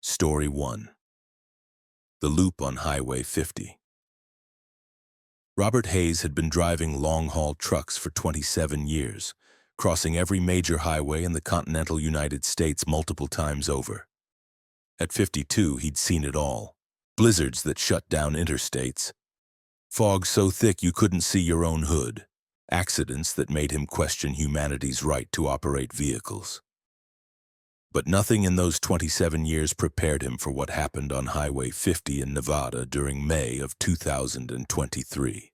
Story 1. The Loop on Highway 50. Robert Hayes had been driving long-haul trucks for 27 years, crossing every major highway in the continental United States multiple times over. At 52, he'd seen it all. Blizzards that shut down interstates, fog so thick you couldn't see your own hood, accidents that made him question humanity's right to operate vehicles. But nothing in those 27 years prepared him for what happened on Highway 50 in Nevada during May of 2023.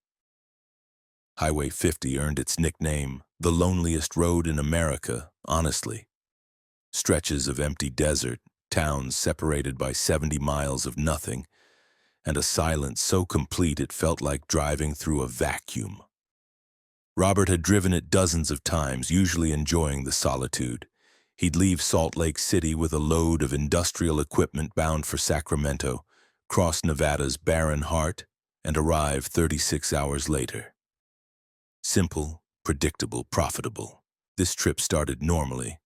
Highway 50 earned its nickname, the loneliest road in America, honestly. Stretches of empty desert, towns separated by 70 miles of nothing, and a silence so complete it felt like driving through a vacuum. Robert had driven it dozens of times, usually enjoying the solitude. He'd leave Salt Lake City with a load of industrial equipment bound for Sacramento, cross Nevada's barren heart, and arrive 36 hours later. Simple, predictable, profitable. This trip started normally.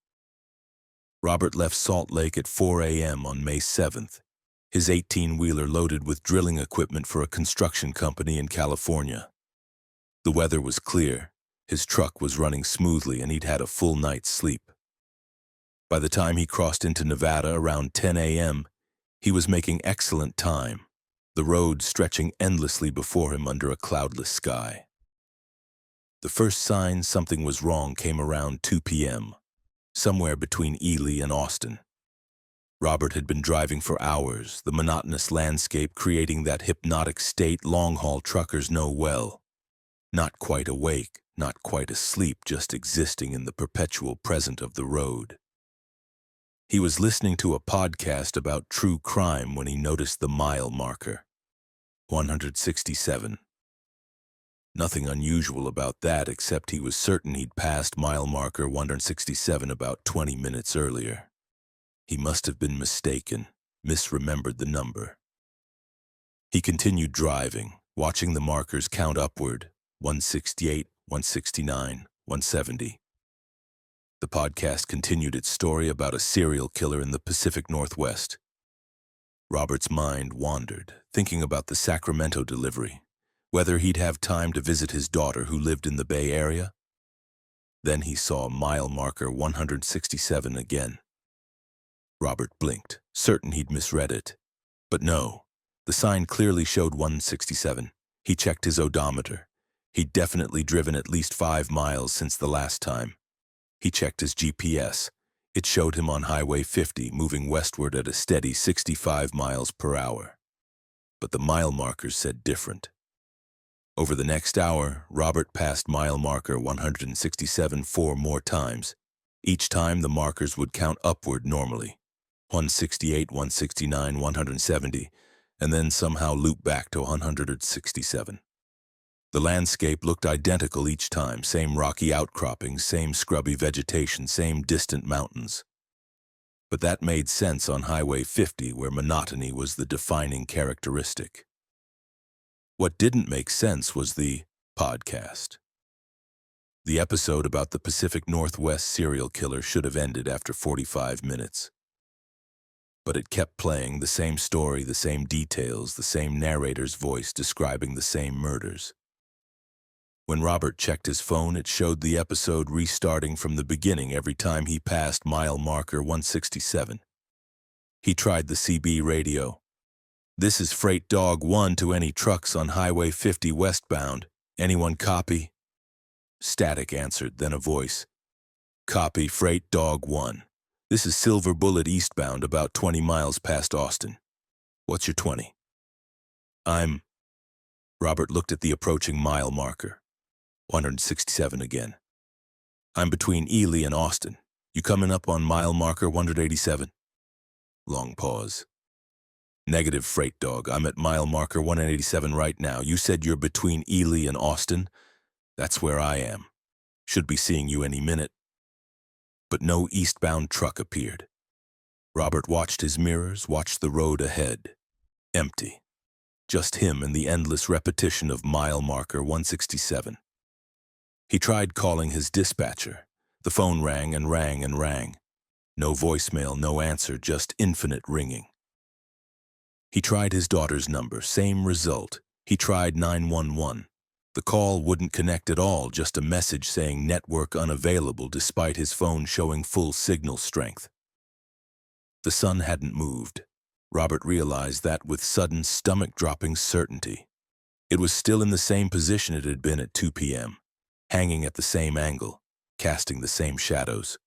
Robert left Salt Lake at 4 a.m. on May 7th, his 18-wheeler loaded with drilling equipment for a construction company in California. The weather was clear, his truck was running smoothly, and he'd had a full night's sleep. By the time he crossed into Nevada around 10 a.m., he was making excellent time, the road stretching endlessly before him under a cloudless sky. The first sign something was wrong came around 2 p.m., somewhere between Ely and Austin. Robert had been driving for hours, the monotonous landscape creating that hypnotic state long-haul truckers know well. Not quite awake, not quite asleep, just existing in the perpetual present of the road. He was listening to a podcast about true crime when he noticed the mile marker, 167. Nothing unusual about that, except he was certain he'd passed mile marker 167 about 20 minutes earlier. He must have been mistaken, misremembered the number. He continued driving, watching the markers count upward, 168, 169, 170. The podcast continued its story about a serial killer in the Pacific Northwest. Robert's mind wandered, thinking about the Sacramento delivery, whether he'd have time to visit his daughter who lived in the Bay Area. Then he saw mile marker 167 again. Robert blinked, certain he'd misread it. But no, the sign clearly showed 167. He checked his odometer. He'd definitely driven at least 5 miles since the last time. He checked his GPS. It showed him on Highway 50, moving westward at a steady 65 miles per hour. But the mile markers said different. Over the next hour, Robert passed mile marker 167 4 more times. Each time the markers would count upward normally, 168, 169, 170, and then somehow loop back to 167. The landscape looked identical each time, same rocky outcroppings, same scrubby vegetation, same distant mountains. But that made sense on Highway 50, where monotony was the defining characteristic. What didn't make sense was the podcast. The episode about the Pacific Northwest serial killer should have ended after 45 minutes. But it kept playing, the same story, the same details, the same narrator's voice describing the same murders. When Robert checked his phone, it showed the episode restarting from the beginning every time he passed mile marker 167. He tried the CB radio. "This is Freight Dog 1 to any trucks on Highway 50 westbound. Anyone copy?" Static answered, then a voice. "Copy, Freight Dog 1. This is Silver Bullet eastbound, about 20 miles past Austin. What's your 20? Robert looked at the approaching mile marker. 167 again. "I'm between Ely and Austin. You coming up on mile marker 187? Long pause. "Negative, Freight Dog. I'm at mile marker 187 right now. You said you're between Ely and Austin? That's where I am. Should be seeing you any minute." But no eastbound truck appeared. Robert watched his mirrors, watched the road ahead. Empty. Just him and the endless repetition of mile marker 167. He tried calling his dispatcher. The phone rang and rang and rang. No voicemail, no answer, just infinite ringing. He tried his daughter's number, same result. He tried 911. The call wouldn't connect at all, just a message saying network unavailable despite his phone showing full signal strength. The sun hadn't moved. Robert realized that with sudden stomach-dropping certainty. It was still in the same position it had been at 2 p.m., hanging at the same angle, casting the same shadows.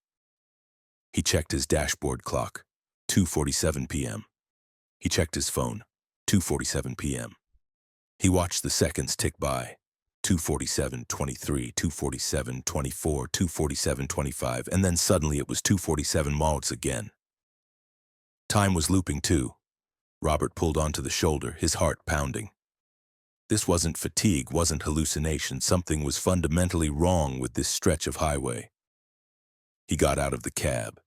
He checked his dashboard clock, 2:47 p.m. He checked his phone, 2:47 p.m. He watched the seconds tick by, 2:47:23, 2:47:24, 2:47:25, and then suddenly it was 2:47 miles again. Time was looping too. Robert pulled onto the shoulder, his heart pounding. This wasn't fatigue, wasn't hallucination. Something was fundamentally wrong with this stretch of highway. He got out of the cab,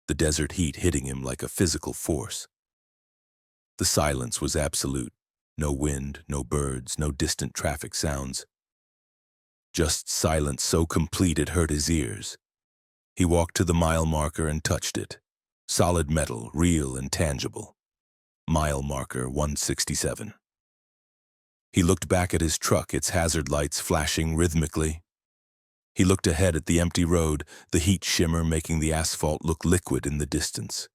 the desert heat hitting him like a physical force. The silence was absolute. No wind, no birds, no distant traffic sounds. Just silence so complete it hurt his ears. He walked to the mile marker and touched it. Solid metal, real and tangible. Mile marker 167. He looked back at his truck, its hazard lights flashing rhythmically. He looked ahead at the empty road, the heat shimmer making the asphalt look liquid in the distance.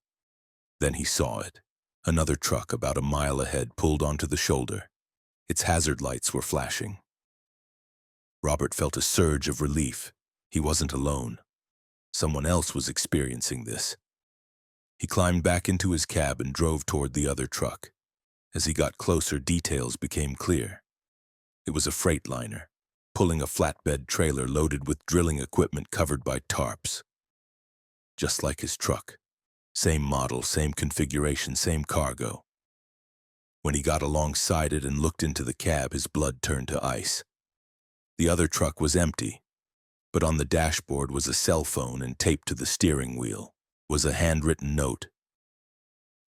Then he saw it. Another truck about a mile ahead pulled onto the shoulder. Its hazard lights were flashing. Robert felt a surge of relief. He wasn't alone. Someone else was experiencing this. He climbed back into his cab and drove toward the other truck. As he got closer, details became clear. It was a freightliner, pulling a flatbed trailer loaded with drilling equipment covered by tarps. Just like his truck. Same model, same configuration, same cargo. When he got alongside it and looked into the cab, his blood turned to ice. The other truck was empty, but on the dashboard was a cell phone and taped to the steering wheel was a handwritten note.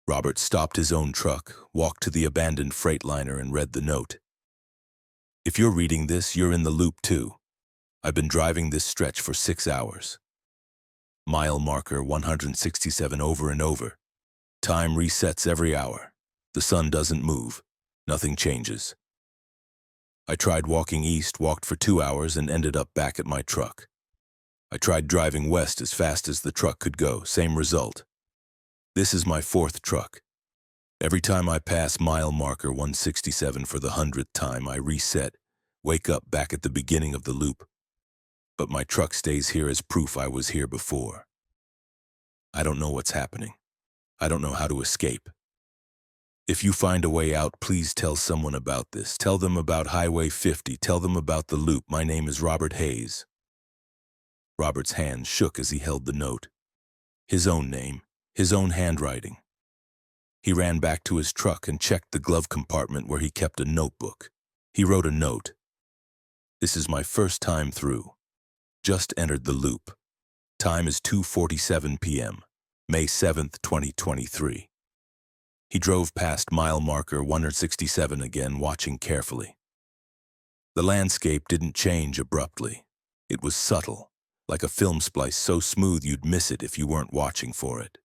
Robert stopped his own truck, walked to the abandoned freightliner and read the note. If you're reading this, you're in the loop too. I've been driving this stretch for 6 hours. Mile marker 167 over and over. Time resets every hour. The sun doesn't move. Nothing changes. I tried walking east, walked for 2 hours, and ended up back at my truck. I tried driving west as fast as the truck could go. Same result. This is my 4th truck. Every time I pass mile marker 167 for the 100th time, I reset, wake up back at the beginning of the loop. But my truck stays here as proof I was here before. I don't know what's happening. I don't know how to escape. If you find a way out, please tell someone about this. Tell them about Highway 50. Tell them about the loop. My name is Robert Hayes. Robert's hands shook as he held the note. His own name, his own handwriting. He ran back to his truck and checked the glove compartment where he kept a notebook. He wrote a note. This is my first time through. Just entered the loop. Time is 2:47 p.m., May 7th, 2023. He drove past mile marker 167 again, watching carefully. The landscape didn't change abruptly. It was subtle, like a film splice so smooth you'd miss it if you weren't watching for it.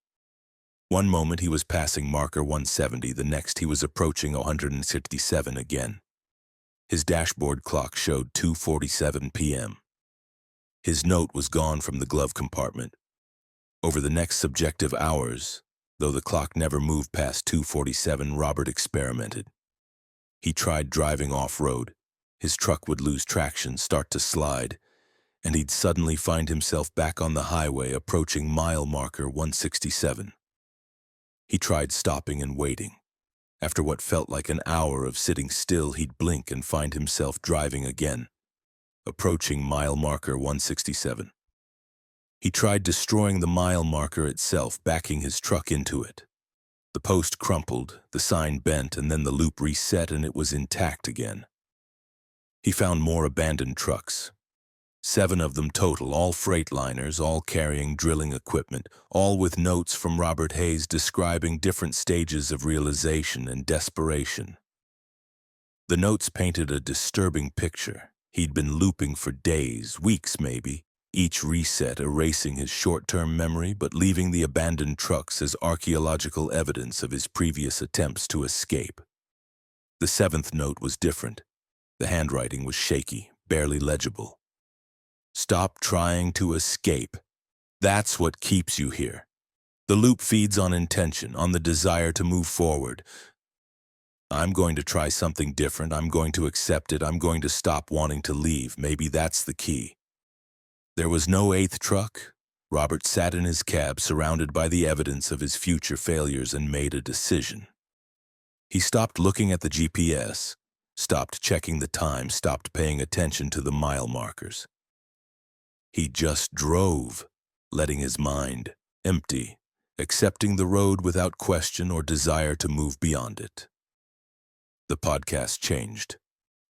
One moment he was passing marker 170, the next he was approaching 167 again. His dashboard clock showed 2:47 p.m. His note was gone from the glove compartment. Over the next subjective hours, though the clock never moved past 2:47, Robert experimented. He tried driving off-road. His truck would lose traction, start to slide, and he'd suddenly find himself back on the highway approaching mile marker 167. He tried stopping and waiting. After what felt like an hour of sitting still, he'd blink and find himself driving again, approaching mile marker 167. He tried destroying the mile marker itself, backing his truck into it. The post crumpled, the sign bent, and then the loop reset and it was intact again. He found more abandoned trucks. 7 of them total, all freightliners, all carrying drilling equipment, all with notes from Robert Hayes describing different stages of realization and desperation. The notes painted a disturbing picture. He'd been looping for days, weeks maybe, each reset erasing his short-term memory but leaving the abandoned trucks as archaeological evidence of his previous attempts to escape. The seventh note was different. The handwriting was shaky, barely legible. Stop trying to escape. That's what keeps you here. The loop feeds on intention, on the desire to move forward. I'm going to try something different. I'm going to accept it. I'm going to stop wanting to leave. Maybe that's the key. There was no eighth truck. Robert sat in his cab, surrounded by the evidence of his future failures, and made a decision. He stopped looking at the GPS, stopped checking the time, stopped paying attention to the mile markers. He just drove, letting his mind empty, accepting the road without question or desire to move beyond it. The podcast changed.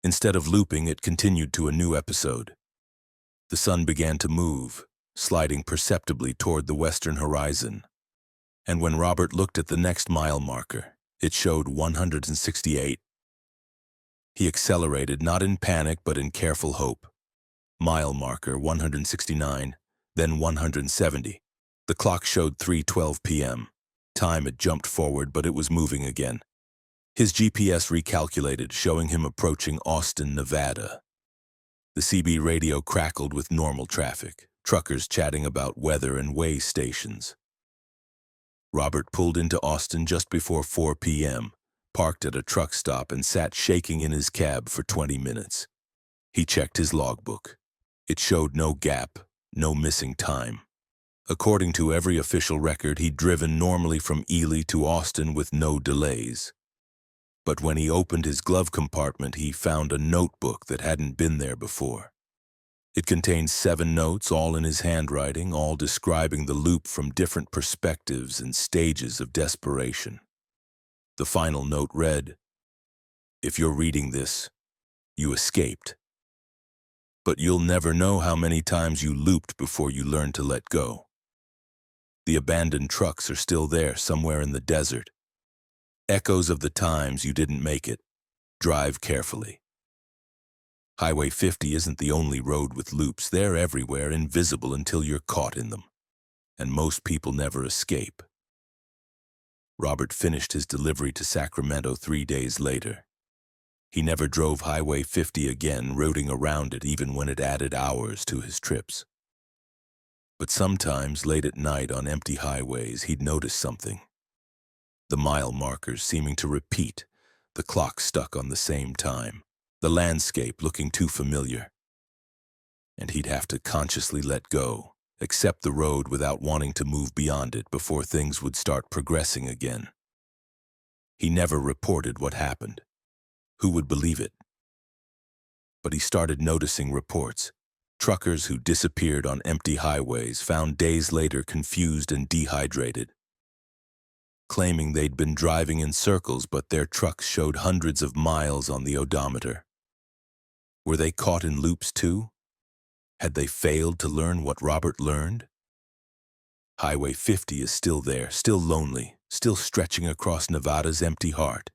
Instead of looping, it continued to a new episode. The sun began to move, sliding perceptibly toward the western horizon. And when Robert looked at the next mile marker, it showed 168. He accelerated, not in panic but in careful hope. Mile marker 169, then 170. The clock showed 3:12 p.m. Time had jumped forward, but it was moving again. His GPS recalculated, showing him approaching Austin, Nevada. The CB radio crackled with normal traffic, truckers chatting about weather and way stations. Robert pulled into Austin just before 4 p.m., parked at a truck stop, and sat shaking in his cab for 20 minutes. He checked his logbook. It showed no gap, no missing time. According to every official record, he'd driven normally from Ely to Austin with no delays. But when he opened his glove compartment, he found a notebook that hadn't been there before. It contained 7 notes, all in his handwriting, all describing the loop from different perspectives and stages of desperation. The final note read, "If you're reading this, you escaped. But you'll never know how many times you looped before you learned to let go. The abandoned trucks are still there, somewhere in the desert. Echoes of the times you didn't make it. Drive carefully. Highway 50 isn't the only road with loops. They're everywhere, invisible until you're caught in them. And most people never escape." Robert finished his delivery to Sacramento 3 days later. He never drove Highway 50 again, routing around it even when it added hours to his trips. But sometimes, late at night on empty highways, he'd notice something. The mile markers seeming to repeat, the clock stuck on the same time, the landscape looking too familiar. And he'd have to consciously let go, accept the road without wanting to move beyond it before things would start progressing again. He never reported what happened. Who would believe it? But he started noticing reports. Truckers who disappeared on empty highways, found days later confused and dehydrated, claiming they'd been driving in circles, but their trucks showed hundreds of miles on the odometer. Were they caught in loops too? Had they failed to learn what Robert learned? Highway 50 is still there, still lonely, still stretching across Nevada's empty heart.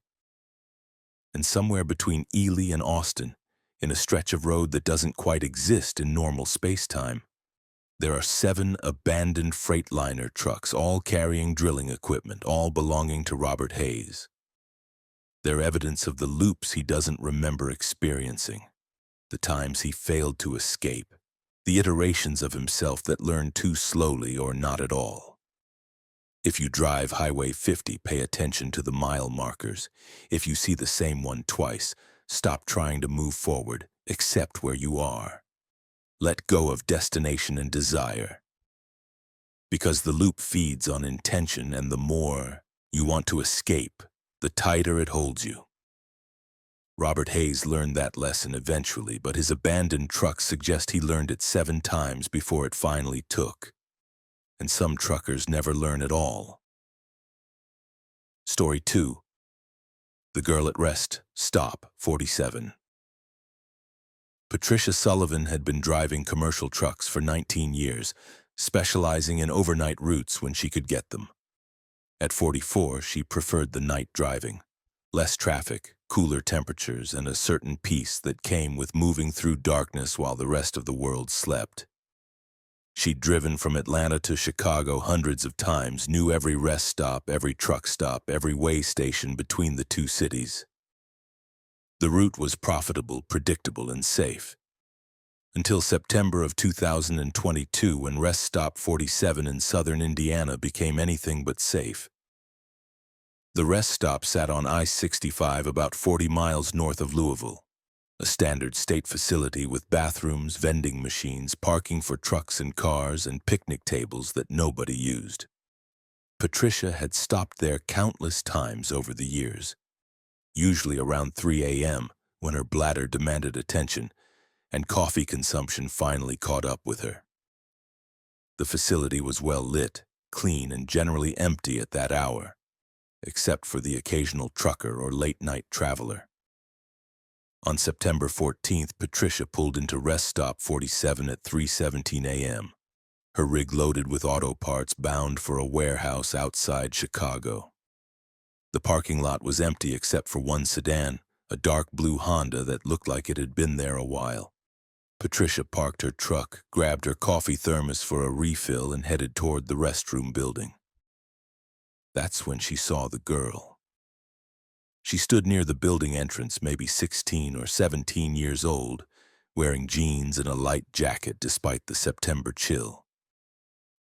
And somewhere between Ely and Austin, in a stretch of road that doesn't quite exist in normal space-time, there are 7 abandoned Freightliner trucks, all carrying drilling equipment, all belonging to Robert Hayes. They're evidence of the loops he doesn't remember experiencing, the times he failed to escape, the iterations of himself that learned too slowly or not at all. If you drive Highway 50, pay attention to the mile markers. If you see the same one twice, stop trying to move forward, accept where you are. Let go of destination and desire. Because the loop feeds on intention, and the more you want to escape, the tighter it holds you. Robert Hayes learned that lesson eventually, but his abandoned trucks suggest he learned it 7 times before it finally took. And some truckers never learn at all. Story 2. The Girl at Rest, Stop 47. Patricia Sullivan had been driving commercial trucks for 19 years, specializing in overnight routes when she could get them. At 44, she preferred the night driving. Less traffic, cooler temperatures, and a certain peace that came with moving through darkness while the rest of the world slept. She'd driven from Atlanta to Chicago hundreds of times, knew every rest stop, every truck stop, every way station between the two cities. The route was profitable, predictable, and safe. Until September of 2022, when Rest Stop 47 in southern Indiana became anything but safe. The rest stop sat on I-65 about 40 miles north of Louisville, a standard state facility with bathrooms, vending machines, parking for trucks and cars, and picnic tables that nobody used. Patricia had stopped there countless times over the years, usually around 3 a.m. when her bladder demanded attention and coffee consumption finally caught up with her. The facility was well lit, clean, and generally empty at that hour, except for the occasional trucker or late-night traveler. On September 14th, Patricia pulled into Rest Stop 47 at 3:17 a.m., her rig loaded with auto parts bound for a warehouse outside Chicago. The parking lot was empty except for one sedan, a dark blue Honda that looked like it had been there a while. Patricia parked her truck, grabbed her coffee thermos for a refill, and headed toward the restroom building. That's when she saw the girl. She stood near the building entrance, maybe 16 or 17 years old, wearing jeans and a light jacket despite the September chill.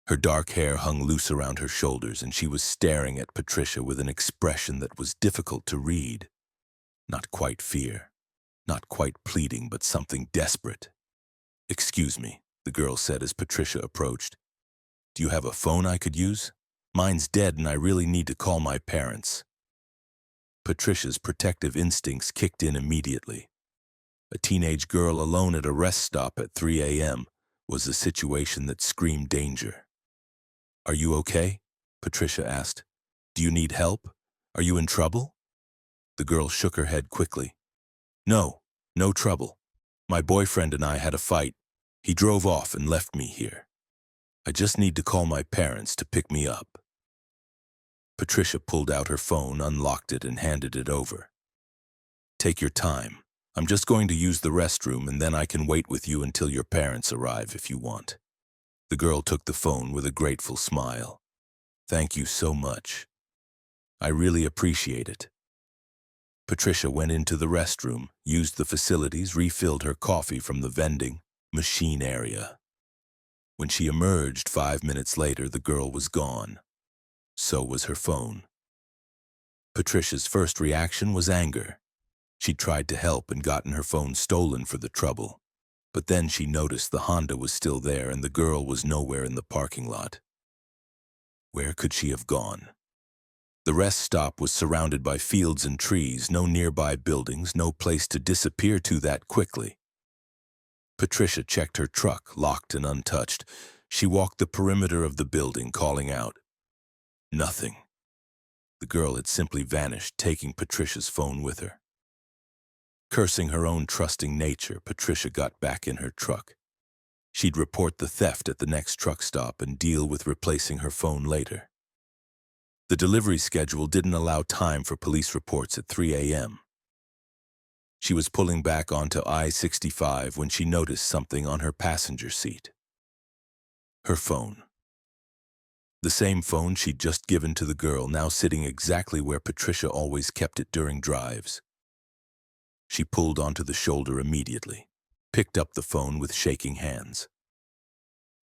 Her dark hair hung loose around her shoulders, and she was staring at Patricia with an expression that was difficult to read. Not quite fear, not quite pleading, but something desperate. "Excuse me," the girl said as Patricia approached. "Do you have a phone I could use? Mine's dead and I really need to call my parents." Patricia's protective instincts kicked in immediately. A teenage girl alone at a rest stop at 3 a.m. was a situation that screamed danger. "Are you okay?" Patricia asked. "Do you need help? Are you in trouble?" The girl shook her head quickly. "No, no trouble. My boyfriend and I had a fight. He drove off and left me here. I just need to call my parents to pick me up." Patricia pulled out her phone, unlocked it, and handed it over. "Take your time. I'm just going to use the restroom, and then I can wait with you until your parents arrive if you want." The girl took the phone with a grateful smile. "Thank you so much. I really appreciate it." Patricia went into the restroom, used the facilities, refilled her coffee from the vending machine area. When she emerged 5 minutes later, the girl was gone. So was her phone. Patricia's first reaction was anger. She'd tried to help and gotten her phone stolen for the trouble. But then she noticed the Honda was still there and the girl was nowhere in the parking lot. Where could she have gone? The rest stop was surrounded by fields and trees, no nearby buildings, no place to disappear to that quickly. Patricia checked her truck, locked and untouched. She walked the perimeter of the building, calling out. Nothing. The girl had simply vanished, taking Patricia's phone with her. Cursing her own trusting nature, Patricia got back in her truck. She'd report the theft at the next truck stop and deal with replacing her phone later. The delivery schedule didn't allow time for police reports at 3 a.m. She was pulling back onto I-65 when she noticed something on her passenger seat. Her phone. The same phone she'd just given to the girl, now sitting exactly where Patricia always kept it during drives. She pulled onto the shoulder immediately, picked up the phone with shaking hands.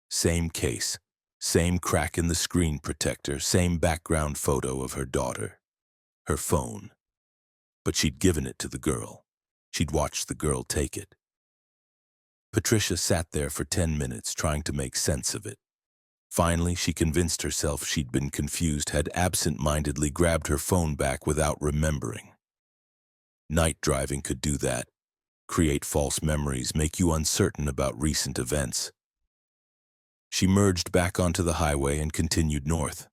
Same case, same crack in the screen protector, same background photo of her daughter. Her phone. But she'd given it to the girl. She'd watched the girl take it. Patricia sat there for 10 minutes trying to make sense of it. Finally, she convinced herself she'd been confused, had absent-mindedly grabbed her phone back without remembering. Night driving could do that. Create false memories, make you uncertain about recent events. She merged back onto the highway and continued north.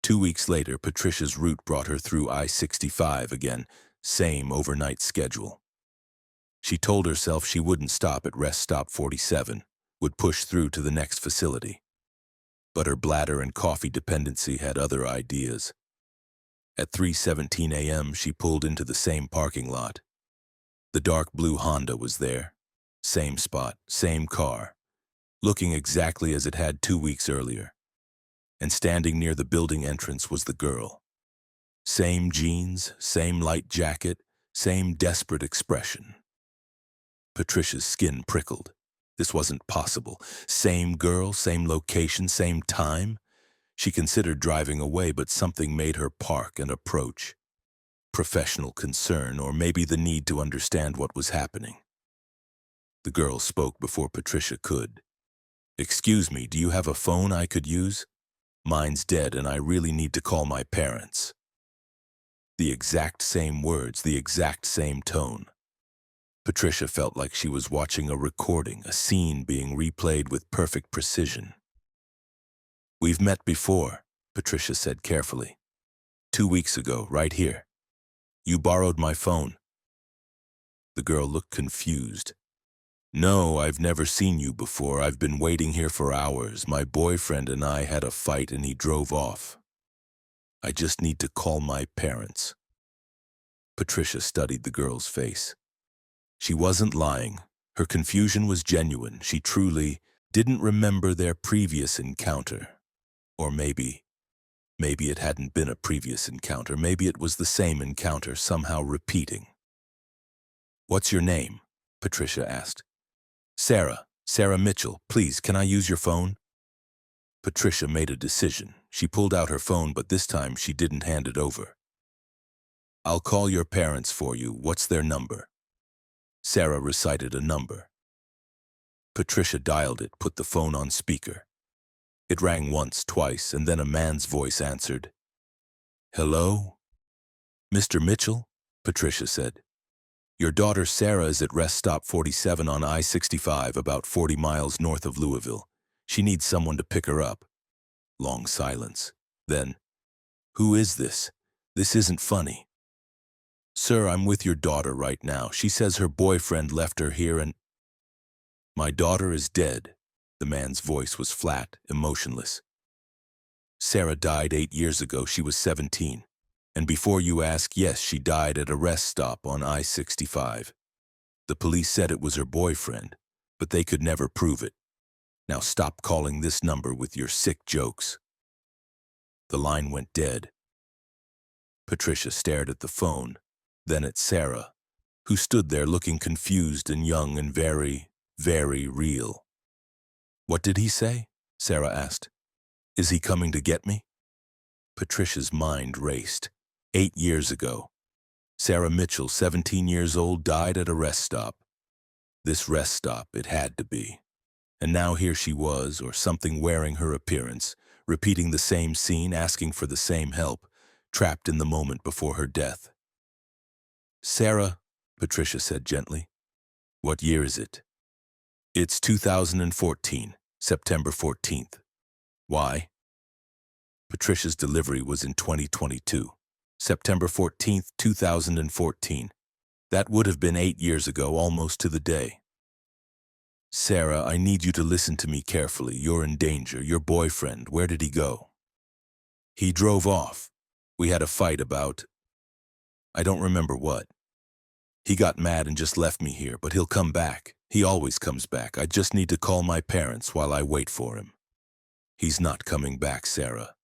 2 weeks later, Patricia's route brought her through I-65 again, same overnight schedule. She told herself she wouldn't stop at Rest Stop 47, would push through to the next facility. But her bladder and coffee dependency had other ideas. At 3:17 a.m., she pulled into the same parking lot. The dark blue Honda was there. Same spot, same car. looking exactly as it had 2 weeks earlier. And standing near the building entrance was the girl. Same jeans, same light jacket, same desperate expression. Patricia's skin prickled. This wasn't possible. Same girl, same location, same time. She considered driving away, but something made her park and approach. Professional concern, or maybe the need to understand what was happening. The girl spoke before Patricia could. "Excuse me, do you have a phone I could use? Mine's dead and I really need to call my parents." The exact same words, the exact same tone. Patricia felt like she was watching a recording, a scene being replayed with perfect precision. "We've met before," Patricia said carefully. "2 weeks ago, right here. You borrowed my phone." The girl looked confused. "No, I've never seen you before. I've been waiting here for hours. My boyfriend and I had a fight and he drove off. I just need to call my parents." Patricia studied the girl's face. She wasn't lying. Her confusion was genuine. She truly didn't remember their previous encounter. Or maybe it hadn't been a previous encounter. Maybe it was the same encounter, somehow repeating. "What's your name?" Patricia asked. Sarah Mitchell. Please, can I use your phone?" Patricia made a decision. She pulled out her phone, but this time she didn't hand it over. "I'll call your parents for you. What's their number?" Sarah recited a number. Patricia dialed it, put the phone on speaker. It rang once, twice, and then a man's voice answered. "Hello? Mr. Mitchell?" Patricia said. "Your daughter Sarah is at rest stop 47 on I-65, about 40 miles north of Louisville. She needs someone to pick her up." Long silence. Then, "Who is this? This isn't funny." "Sir, I'm with your daughter right now. She says her boyfriend left her here and—" "My daughter is dead." The man's voice was flat, emotionless. "Sarah died 8 years ago. She was 17. And before you ask, yes, she died at a rest stop on I-65. The police said it was her boyfriend, but they could never prove it. Now stop calling this number with your sick jokes." The line went dead. Patricia stared at the phone, then at Sarah, who stood there looking confused and young and very, very real. "What did he say?" Sarah asked. "Is he coming to get me?" Patricia's mind raced. 8 years ago. Sarah Mitchell, 17 years old, died at a rest stop. This rest stop, it had to be. And now here she was, or something wearing her appearance, repeating the same scene, asking for the same help, trapped in the moment before her death. "Sarah," Patricia said gently, "what year is it?" "It's 2014, September 14th. Why?" Patricia's delivery was in 2022. September 14th, 2014. That would have been 8 years ago, almost to the day. "Sarah, I need you to listen to me carefully. You're in danger. Your boyfriend, where did he go?" "He drove off. We had a fight about... I don't remember what. He got mad and just left me here, but he'll come back. He always comes back. I just need to call my parents while I wait for him." "He's not coming back, Sarah.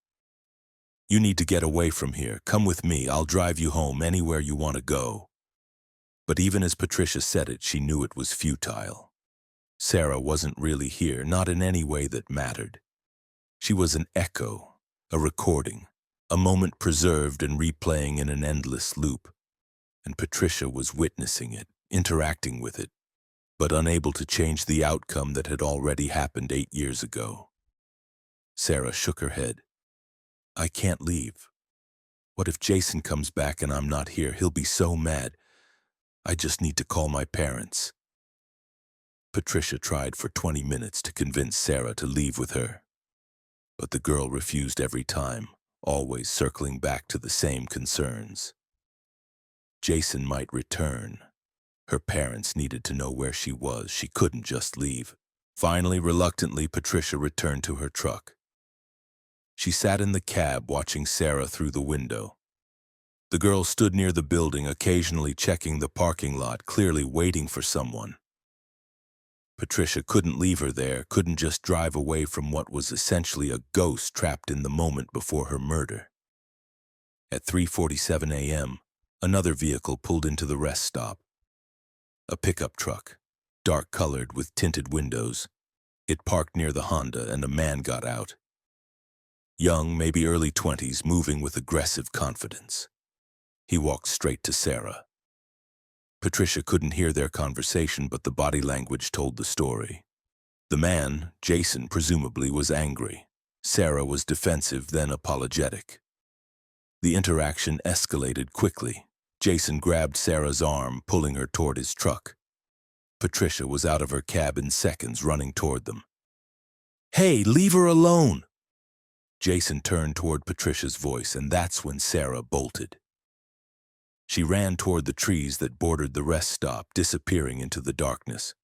You need to get away from here. Come with me. I'll drive you home anywhere you want to go." But even as Patricia said it, she knew it was futile. Sarah wasn't really here, not in any way that mattered. She was an echo, a recording, a moment preserved and replaying in an endless loop. And Patricia was witnessing it, interacting with it, but unable to change the outcome that had already happened 8 years ago. Sarah shook her head. "I can't leave. What if Jason comes back and I'm not here? He'll be so mad. I just need to call my parents." Patricia tried for 20 minutes to convince Sarah to leave with her. But the girl refused every time, always circling back to the same concerns. Jason might return. Her parents needed to know where she was. She couldn't just leave. Finally, reluctantly, Patricia returned to her truck. She sat in the cab watching Sarah through the window. The girl stood near the building, occasionally checking the parking lot, clearly waiting for someone. Patricia couldn't leave her there, couldn't just drive away from what was essentially a ghost trapped in the moment before her murder. At 3:47 a.m., another vehicle pulled into the rest stop. A pickup truck, dark-colored with tinted windows. It parked near the Honda and a man got out. Young, maybe early 20s, moving with aggressive confidence. He walked straight to Sarah. Patricia couldn't hear their conversation, but the body language told the story. The man, Jason, presumably was angry. Sarah was defensive, then apologetic. The interaction escalated quickly. Jason grabbed Sarah's arm, pulling her toward his truck. Patricia was out of her cab in seconds, running toward them. "Hey, leave her alone!" Jason turned toward Patricia's voice, and that's when Sarah bolted. She ran toward the trees that bordered the rest stop, disappearing into the darkness.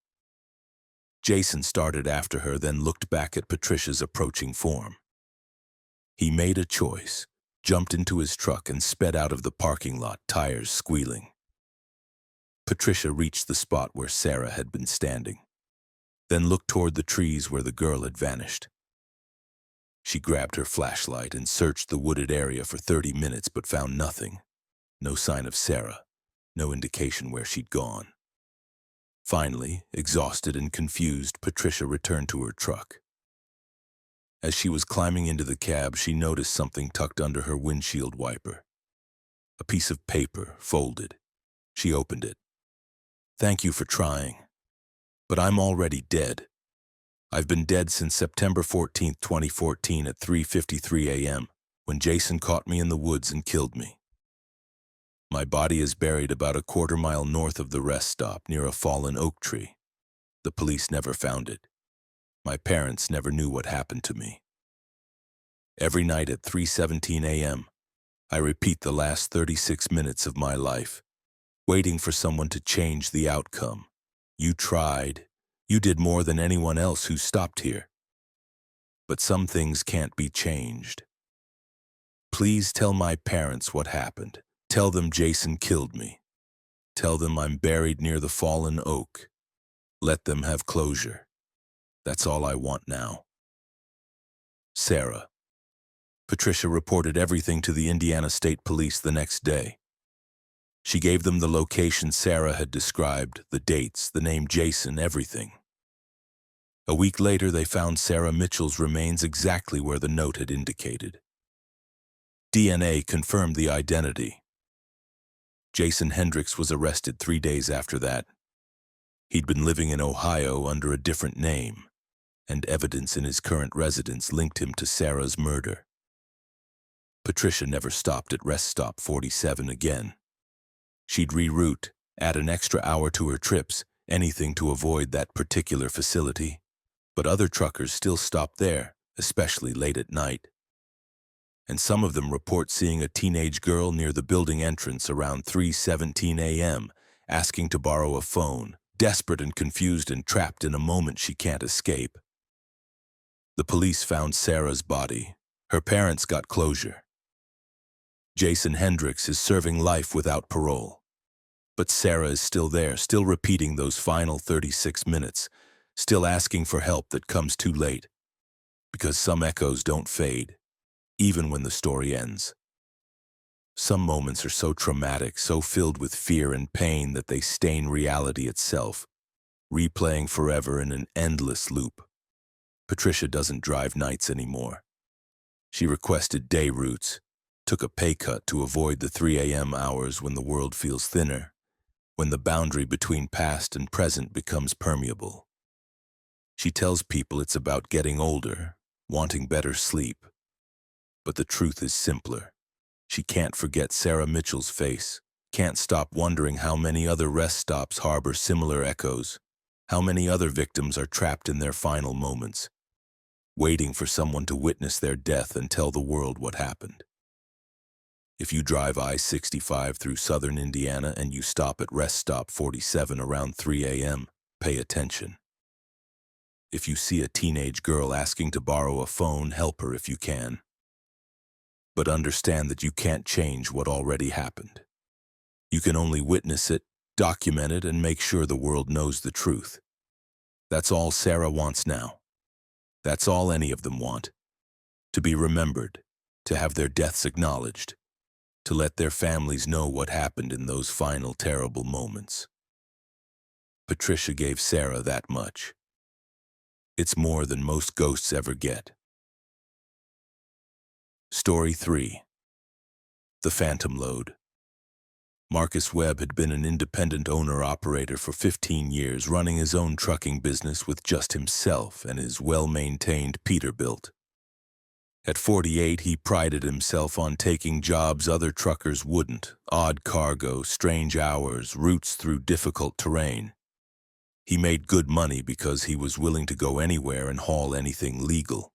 Jason started after her, then looked back at Patricia's approaching form. He made a choice, jumped into his truck, and sped out of the parking lot, tires squealing. Patricia reached the spot where Sarah had been standing, then looked toward the trees where the girl had vanished. She grabbed her flashlight and searched the wooded area for 30 minutes, but found nothing. No sign of Sarah, no indication where she'd gone. Finally, exhausted and confused, Patricia returned to her truck. As she was climbing into the cab, she noticed something tucked under her windshield wiper. A piece of paper, folded. She opened it. "Thank you for trying. But I'm already dead. I've been dead since September 14th, 2014 at 3:53 a.m., when Jason caught me in the woods and killed me. My body is buried about a quarter-mile north of the rest stop, near a fallen oak tree. The police never found it. My parents never knew what happened to me. Every night at 3:17 a.m., I repeat the last 36 minutes of my life, waiting for someone to change the outcome. You tried. You did more than anyone else who stopped here. But some things can't be changed. Please tell my parents what happened. Tell them Jason killed me. Tell them I'm buried near the fallen oak. Let them have closure. That's all I want now." Sarah. Patricia reported everything to the Indiana State Police the next day. She gave them the location Sarah had described, the dates, the name Jason, everything. A week later, they found Sarah Mitchell's remains exactly where the note had indicated. DNA confirmed the identity. Jason Hendricks was arrested 3 days after that. He'd been living in Ohio under a different name, and evidence in his current residence linked him to Sarah's murder. Patricia never stopped at Rest Stop 47 again. She'd reroute, add an extra hour to her trips, anything to avoid that particular facility. But other truckers still stopped there, especially late at night. And some of them report seeing a teenage girl near the building entrance around 3:17 a.m., asking to borrow a phone, desperate and confused and trapped in a moment she can't escape. The police found Sarah's body. Her parents got closure. Jason Hendricks is serving life without parole. But Sarah is still there, still repeating those final 36 minutes, still asking for help that comes too late. Because some echoes don't fade, even when the story ends. Some moments are so traumatic, so filled with fear and pain that they stain reality itself, replaying forever in an endless loop. Patricia doesn't drive nights anymore. She requested day routes, took a pay cut to avoid the 3 a.m. hours when the world feels thinner, when the boundary between past and present becomes permeable. She tells people it's about getting older, wanting better sleep. But the truth is simpler. She can't forget Sarah Mitchell's face, can't stop wondering how many other rest stops harbor similar echoes, how many other victims are trapped in their final moments, waiting for someone to witness their death and tell the world what happened. If you drive I-65 through southern Indiana and you stop at Rest Stop 47 around 3 a.m., pay attention. If you see a teenage girl asking to borrow a phone, help her if you can. But understand that you can't change what already happened. You can only witness it, document it, and make sure the world knows the truth. That's all Sarah wants now. That's all any of them want. To be remembered, to have their deaths acknowledged, to let their families know what happened in those final terrible moments. Patricia gave Sarah that much. It's more than most ghosts ever get. Story 3. The Phantom Load. Marcus Webb had been an independent owner-operator for 15 years, running his own trucking business with just himself and his well-maintained Peterbilt. At 48, he prided himself on taking jobs other truckers wouldn't: odd cargo, strange hours, routes through difficult terrain. He made good money because he was willing to go anywhere and haul anything legal.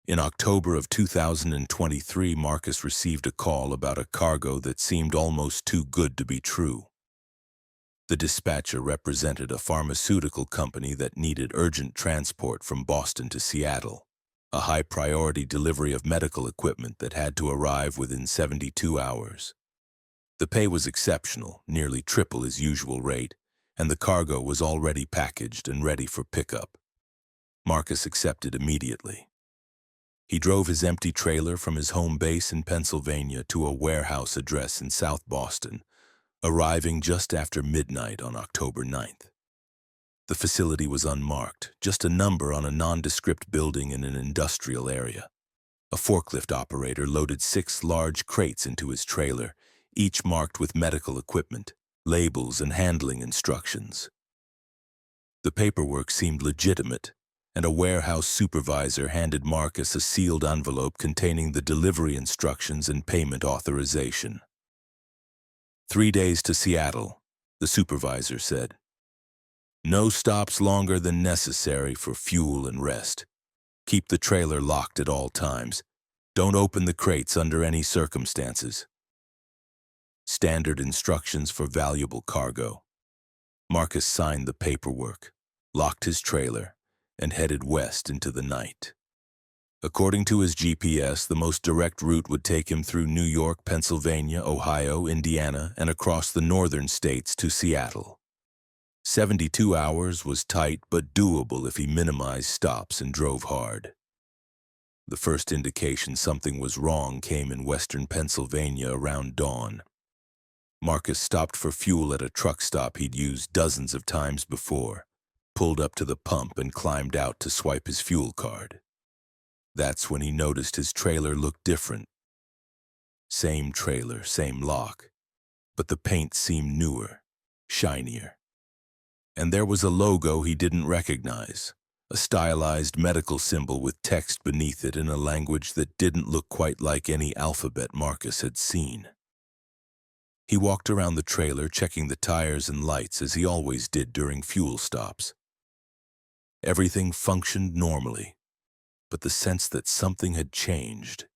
In October of 2023, Marcus received a call about a cargo that seemed almost too good to be true. The dispatcher represented a pharmaceutical company that needed urgent transport from Boston to Seattle, a high-priority delivery of medical equipment that had to arrive within 72 hours. The pay was exceptional, nearly triple his usual rate, and the cargo was already packaged and ready for pickup. Marcus accepted immediately. He drove his empty trailer from his home base in Pennsylvania to a warehouse address in South Boston, arriving just after midnight on October 9th. The facility was unmarked, just a number on a nondescript building in an industrial area. A forklift operator loaded 6 large crates into his trailer, each marked with medical equipment, labels, and handling instructions. The paperwork seemed legitimate, and a warehouse supervisor handed Marcus a sealed envelope containing the delivery instructions and payment authorization. 3 days to Seattle, the supervisor said. No stops longer than necessary for fuel and rest. Keep the trailer locked at all times. Don't open the crates under any circumstances. Standard instructions for valuable cargo. Marcus signed the paperwork, locked his trailer, and headed west into the night. According to his GPS, the most direct route would take him through New York, Pennsylvania, Ohio, Indiana, and across the northern states to Seattle. 72 hours was tight but doable if he minimized stops and drove hard. The first indication something was wrong came in western Pennsylvania around dawn. Marcus stopped for fuel at a truck stop he'd used dozens of times before, pulled up to the pump and climbed out to swipe his fuel card. That's when he noticed his trailer looked different. Same trailer, same lock, but the paint seemed newer, shinier. And there was a logo he didn't recognize, a stylized medical symbol with text beneath it in a language that didn't look quite like any alphabet Marcus had seen. He walked around the trailer, checking the tires and lights as he always did during fuel stops. Everything functioned normally, but the sense that something had changed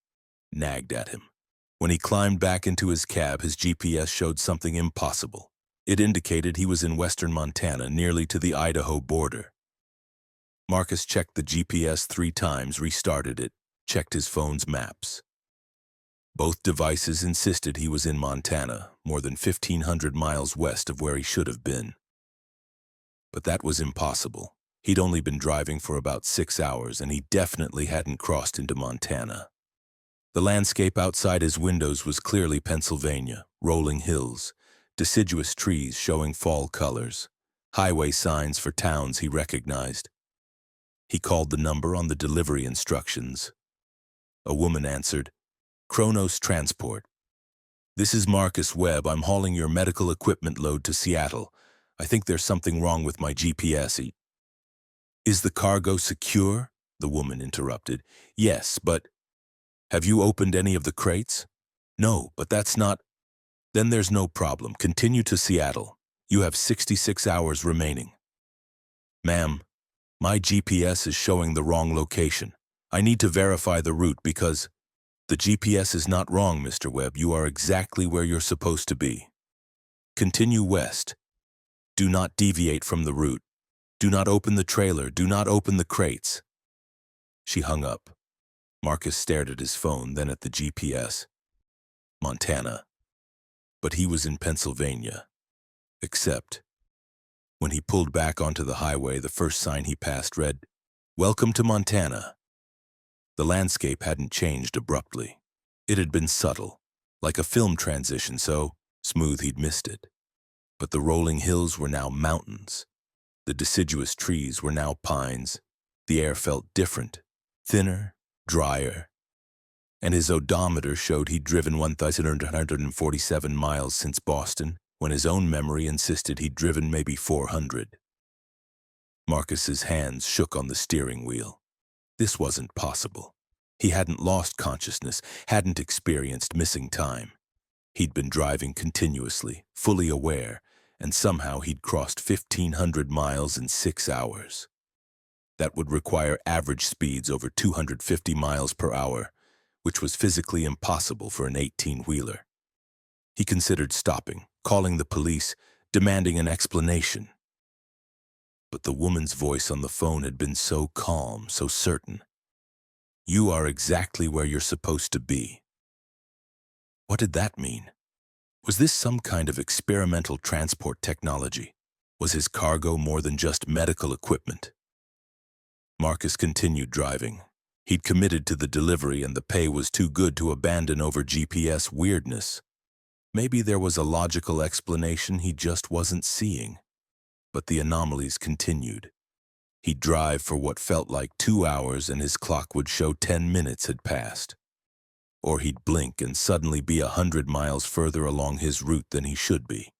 nagged at him. When he climbed back into his cab, his GPS showed something impossible. It indicated he was in western Montana, nearly to the Idaho border. Marcus checked the GPS 3 times, restarted it, checked his phone's maps. Both devices insisted he was in Montana, more than 1,500 miles west of where he should have been. But that was impossible. He'd only been driving for about 6 hours, and he definitely hadn't crossed into Montana. The landscape outside his windows was clearly Pennsylvania: rolling hills, deciduous trees showing fall colors, highway signs for towns he recognized. He called the number on the delivery instructions. A woman answered, "Kronos Transport. This is Marcus Webb. I'm hauling your medical equipment load to Seattle. I think there's something wrong with my GPS. Is the cargo secure?" the woman interrupted. "Yes, but..." "Have you opened any of the crates?" "No, but that's not..." "Then there's no problem. Continue to Seattle. You have 66 hours remaining." "Ma'am, my GPS is showing the wrong location. I need to verify the route because..." "The GPS is not wrong, Mr. Webb. You are exactly where you're supposed to be. Continue west. Do not deviate from the route. Do not open the trailer. Do not open the crates." She hung up. Marcus stared at his phone, then at the GPS. Montana. But he was in Pennsylvania. Except When he pulled back onto the highway, the first sign he passed read, "Welcome to Montana." The landscape hadn't changed abruptly. It had been subtle, like a film transition, so smooth he'd missed it. But the rolling hills were now mountains. The deciduous trees were now pines. The air felt different, thinner, drier, and his odometer showed he'd driven 1,147 miles since Boston, when his own memory insisted he'd driven maybe 400. Marcus's hands shook on the steering wheel. This wasn't possible. He hadn't lost consciousness, hadn't experienced missing time. He'd been driving continuously, fully aware, and somehow he'd crossed 1,500 miles in 6 hours. That would require average speeds over 250 miles per hour, which was physically impossible for an 18-wheeler. He considered stopping, calling the police, demanding an explanation. But the woman's voice on the phone had been so calm, so certain. "You are exactly where you're supposed to be." What did that mean? Was this some kind of experimental transport technology? Was his cargo more than just medical equipment? Marcus continued driving. He'd committed to the delivery, and the pay was too good to abandon over GPS weirdness. Maybe there was a logical explanation he just wasn't seeing. But the anomalies continued. He'd drive for what felt like 2 hours, and his clock would show 10 minutes had passed. Or he'd blink and suddenly be 100 miles further along his route than he should be.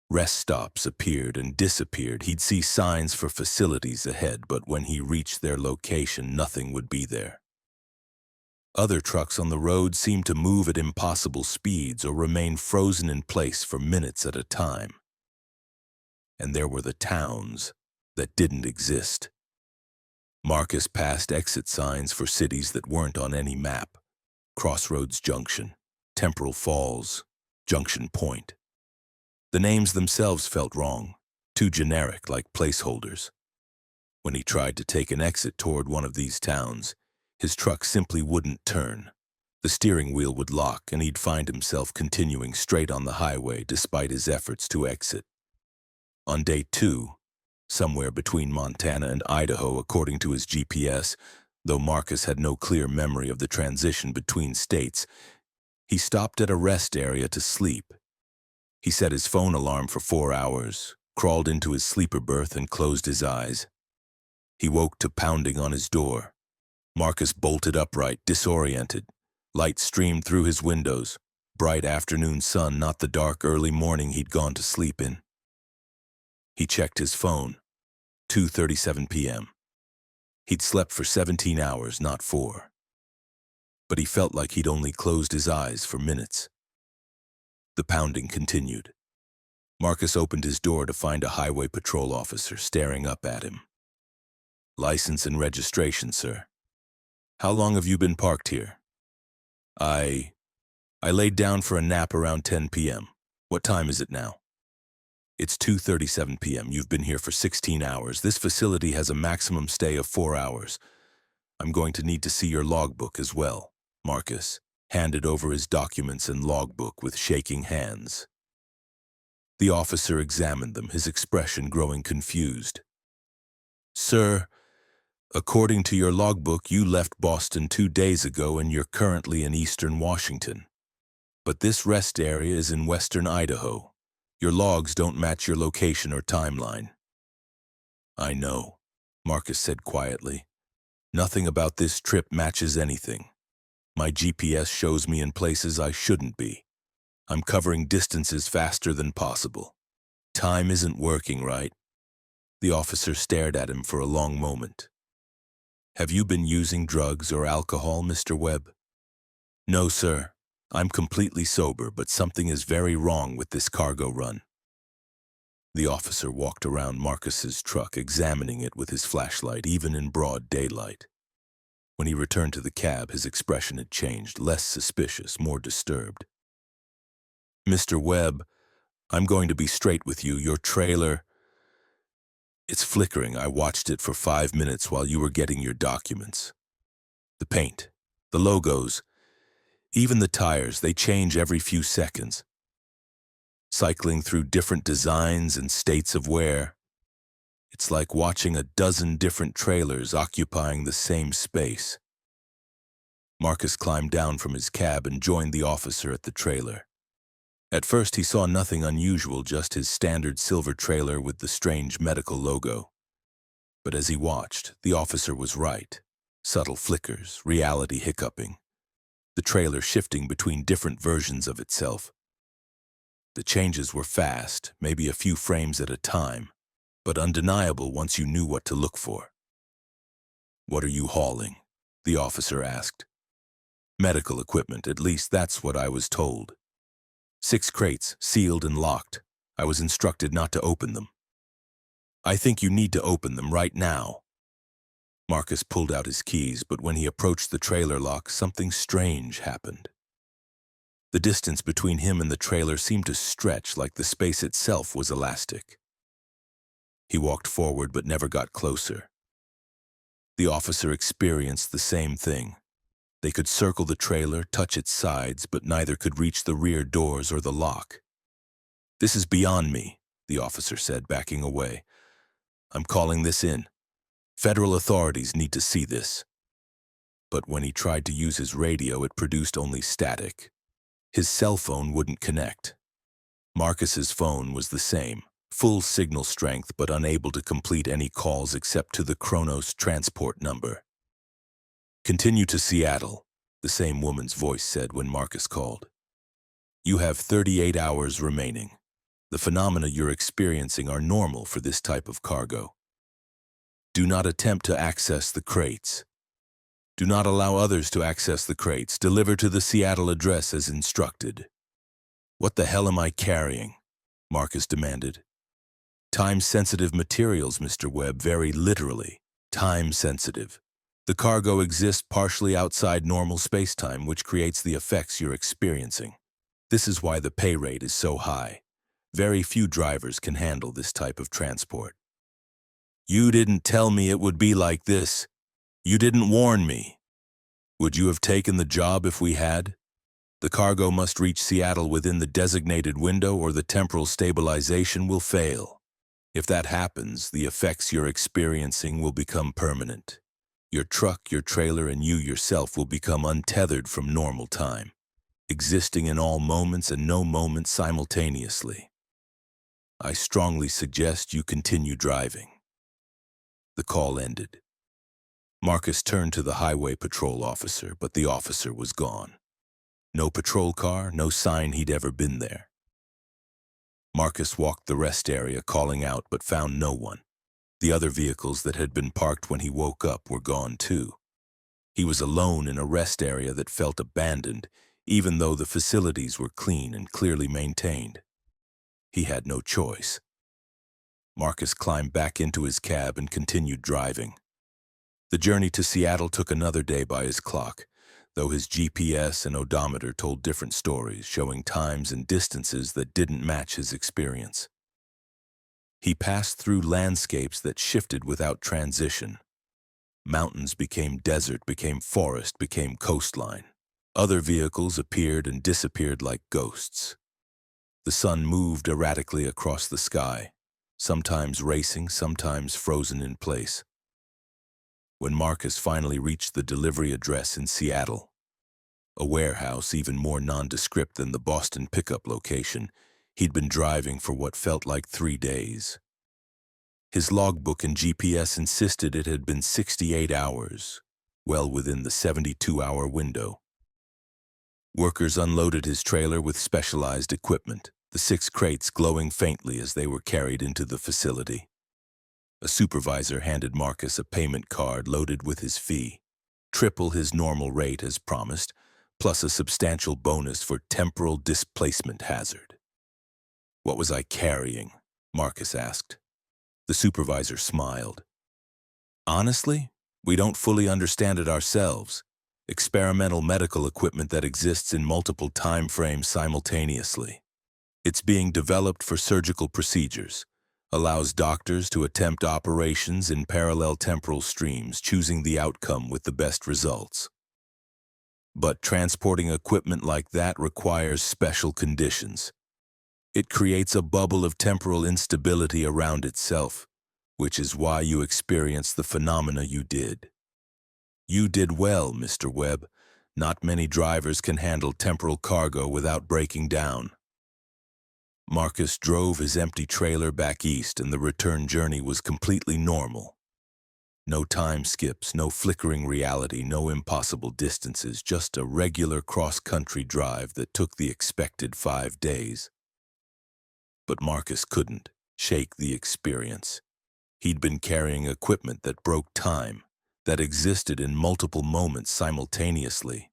Rest stops appeared and disappeared. He'd see signs for facilities ahead, but when he reached their location, nothing would be there. Other trucks on the road seemed to move at impossible speeds or remain frozen in place for minutes at a time. And there were the towns that didn't exist. Marcus passed exit signs for cities that weren't on any map. Crossroads Junction, Temporal Falls, Junction Point. The names themselves felt wrong, too generic, like placeholders. When he tried to take an exit toward one of these towns, his truck simply wouldn't turn. The steering wheel would lock, and he'd find himself continuing straight on the highway despite his efforts to exit. On day 2, somewhere between Montana and Idaho, according to his GPS, though Marcus had no clear memory of the transition between states, he stopped at a rest area to sleep. He set his phone alarm for 4 hours, crawled into his sleeper berth, and closed his eyes. He woke to pounding on his door. Marcus bolted upright, disoriented. Light streamed through his windows. Bright afternoon sun, not the dark early morning he'd gone to sleep in. He checked his phone. 2:37 p.m. He'd slept for 17 hours, not 4. But he felt like he'd only closed his eyes for minutes. The pounding continued. Marcus opened his door to find a highway patrol officer staring up at him. "License and registration, sir." "How long have you been parked here?" I laid down for a nap around 10 p.m. What time is it now?" "It's 2:37 p.m. You've been here for 16 hours. This facility has a maximum stay of 4 hours. I'm going to need to see your logbook as well." Marcus handed over his documents and logbook with shaking hands. The officer examined them, his expression growing confused. "Sir, according to your logbook, you left Boston 2 days ago and you're currently in eastern Washington. But this rest area is in western Idaho. Your logs don't match your location or timeline." "I know," Marcus said quietly. "Nothing about this trip matches anything. My GPS shows me in places I shouldn't be. I'm covering distances faster than possible. Time isn't working right." The officer stared at him for a long moment. "Have you been using drugs or alcohol, Mr. Webb?" "No, sir. I'm completely sober, but something is very wrong with this cargo run." The officer walked around Marcus's truck, examining it with his flashlight, even in broad daylight. When he returned to the cab, his expression had changed, less suspicious, more disturbed. "Mr. Webb, I'm going to be straight with you. Your trailer, it's flickering. I watched it for 5 minutes while you were getting your documents. The paint, the logos, even the tires, they change every few seconds. cycling through different designs and states of wear. It's like watching a dozen different trailers occupying the same space. Marcus climbed down from his cab and joined the officer at the trailer. At first, he saw nothing unusual, just his standard silver trailer with the strange medical logo. But as he watched, the officer was right. Subtle flickers, reality hiccuping. The trailer shifting between different versions of itself. The changes were fast, maybe a few frames at a time, but undeniable once you knew what to look for. "What are you hauling?" the officer asked. "Medical equipment, at least that's what I was told. 6 crates, sealed and locked. I was instructed not to open them." "I think you need to open them right now." Marcus pulled out his keys, but when he approached the trailer lock, something strange happened. The distance between him and the trailer seemed to stretch like the space itself was elastic. He walked forward but never got closer. The officer experienced the same thing. They could circle the trailer, touch its sides, but neither could reach the rear doors or the lock. "This is beyond me," the officer said, backing away. "I'm calling this in. Federal authorities need to see this." But when he tried to use his radio, it produced only static. His cell phone wouldn't connect. Marcus's phone was the same, full signal strength but unable to complete any calls except to the Kronos transport number. "Continue to Seattle," the same woman's voice said when Marcus called. "You have 38 hours remaining. The phenomena you're experiencing are normal for this type of cargo. Do not attempt to access the crates. Do not allow others to access the crates. Deliver to the Seattle address as instructed." "What the hell am I carrying?" Marcus demanded. "Time-sensitive materials, Mr. Webb, very literally. Time-sensitive. The cargo exists partially outside normal space-time, which creates the effects you're experiencing. This is why the pay rate is so high. Very few drivers can handle this type of transport." "You didn't tell me it would be like this. You didn't warn me." "Would you have taken the job if we had? The cargo must reach Seattle within the designated window or the temporal stabilization will fail. If that happens, the effects you're experiencing will become permanent. Your truck, your trailer, and you yourself will become untethered from normal time, existing in all moments and no moments simultaneously. I strongly suggest you continue driving." The call ended. Marcus turned to the highway patrol officer, but the officer was gone. No patrol car, no sign he'd ever been there. Marcus walked the rest area, calling out, but found no one. The other vehicles that had been parked when he woke up were gone too. He was alone in a rest area that felt abandoned, even though the facilities were clean and clearly maintained. He had no choice. Marcus climbed back into his cab and continued driving. The journey to Seattle took another day by his clock, though his GPS and odometer told different stories, showing times and distances that didn't match his experience. He passed through landscapes that shifted without transition. Mountains became desert, became forest, became coastline. Other vehicles appeared and disappeared like ghosts. The sun moved erratically across the sky, sometimes racing, sometimes frozen in place. When Marcus finally reached the delivery address in Seattle, a warehouse even more nondescript than the Boston pickup location, he'd been driving for what felt like 3 days. His logbook and GPS insisted it had been 68 hours, well within the 72-hour window. Workers unloaded his trailer with specialized equipment, the 6 crates glowing faintly as they were carried into the facility. A supervisor handed Marcus a payment card loaded with his fee, triple his normal rate as promised, plus a substantial bonus for temporal displacement hazard. "What was I carrying?" Marcus asked. The supervisor smiled. "Honestly, we don't fully understand it ourselves. Experimental medical equipment that exists in multiple time frames simultaneously. It's being developed for surgical procedures. Allows doctors to attempt operations in parallel temporal streams, choosing the outcome with the best results. But transporting equipment like that requires special conditions. It creates a bubble of temporal instability around itself, which is why you experienced the phenomena you did. You did well, Mr. Webb. Not many drivers can handle temporal cargo without breaking down. Marcus drove his empty trailer back east, and the return journey was completely normal. No time skips, no flickering reality, no impossible distances, just a regular cross-country drive that took the expected 5 days. But Marcus couldn't shake the experience. He'd been carrying equipment that broke time, that existed in multiple moments simultaneously,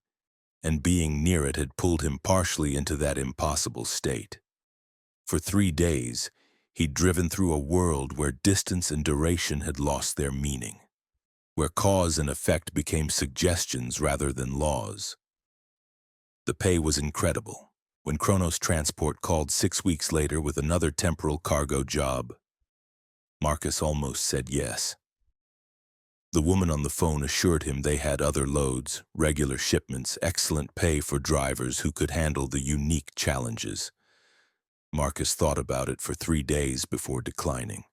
and being near it had pulled him partially into that impossible state. For 3 days, he'd driven through a world where distance and duration had lost their meaning, where cause and effect became suggestions rather than laws. The pay was incredible. When Kronos Transport called 6 weeks later with another temporal cargo job, Marcus almost said yes. The woman on the phone assured him they had other loads, regular shipments, excellent pay for drivers who could handle the unique challenges. Marcus thought about it for 3 days before declining.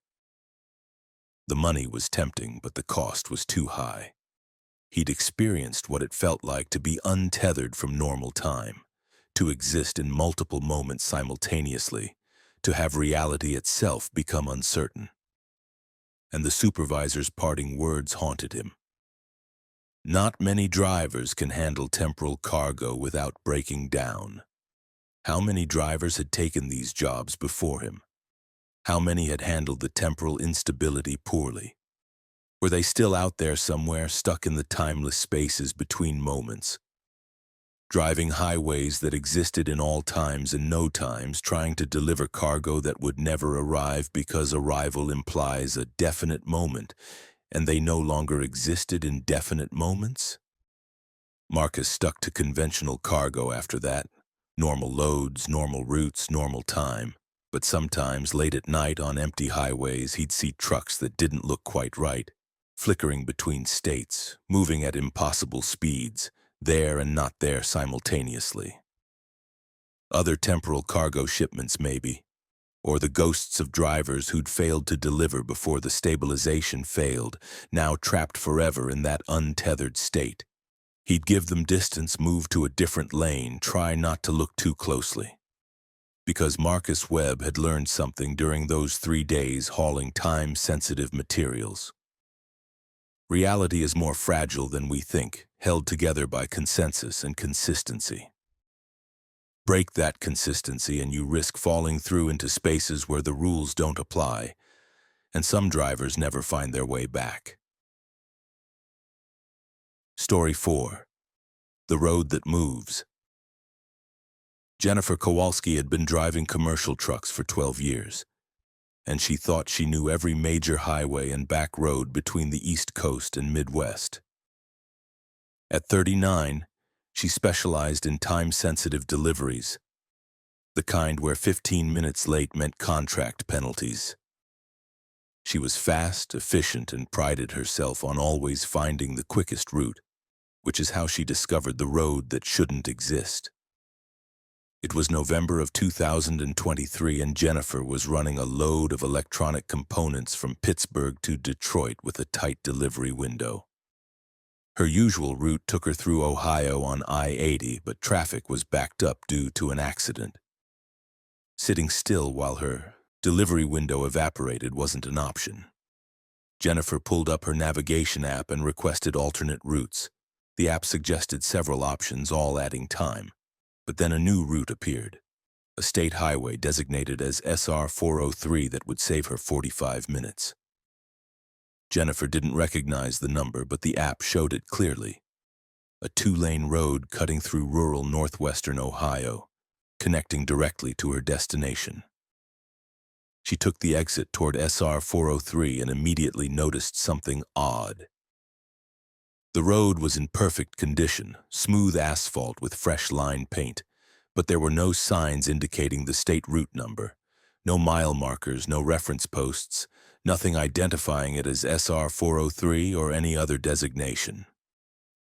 The money was tempting, but the cost was too high. He'd experienced what it felt like to be untethered from normal time, to exist in multiple moments simultaneously, to have reality itself become uncertain. And the supervisor's parting words haunted him. Not many drivers can handle temporal cargo without breaking down. How many drivers had taken these jobs before him? How many had handled the temporal instability poorly? Were they still out there somewhere, stuck in the timeless spaces between moments? Driving highways that existed in all times and no times, trying to deliver cargo that would never arrive because arrival implies a definite moment, and they no longer existed in definite moments? Marcus stuck to conventional cargo after that. Normal loads, normal routes, normal time. But sometimes, late at night on empty highways, he'd see trucks that didn't look quite right, flickering between states, moving at impossible speeds, there and not there simultaneously. Other temporal cargo shipments, maybe, or the ghosts of drivers who'd failed to deliver before the stabilization failed, now trapped forever in that untethered state. He'd give them distance, move to a different lane, try not to look too closely. Because Marcus Webb had learned something during those 3 days hauling time-sensitive materials. Reality is more fragile than we think, held together by consensus and consistency. Break that consistency and you risk falling through into spaces where the rules don't apply, and some drivers never find their way back. Story 4. The Road That Moves. Jennifer Kowalski had been driving commercial trucks for 12 years, and she thought she knew every major highway and back road between the East Coast and Midwest. At 39, she specialized in time-sensitive deliveries, the kind where 15 minutes late meant contract penalties. She was fast, efficient, and prided herself on always finding the quickest route, which is how she discovered the road that shouldn't exist. It was November of 2023, and Jennifer was running a load of electronic components from Pittsburgh to Detroit with a tight delivery window. Her usual route took her through Ohio on I-80, but traffic was backed up due to an accident. Sitting still while her delivery window evaporated wasn't an option. Jennifer pulled up her navigation app and requested alternate routes. The app suggested several options, all adding time. But then a new route appeared, a state highway designated as SR 403 that would save her 45 minutes. Jennifer didn't recognize the number, but the app showed it clearly. A 2-lane road cutting through rural northwestern Ohio, connecting directly to her destination. She took the exit toward SR 403 and immediately noticed something odd. The road was in perfect condition, smooth asphalt with fresh line paint, but there were no signs indicating the state route number, no mile markers, no reference posts, nothing identifying it as SR 403 or any other designation.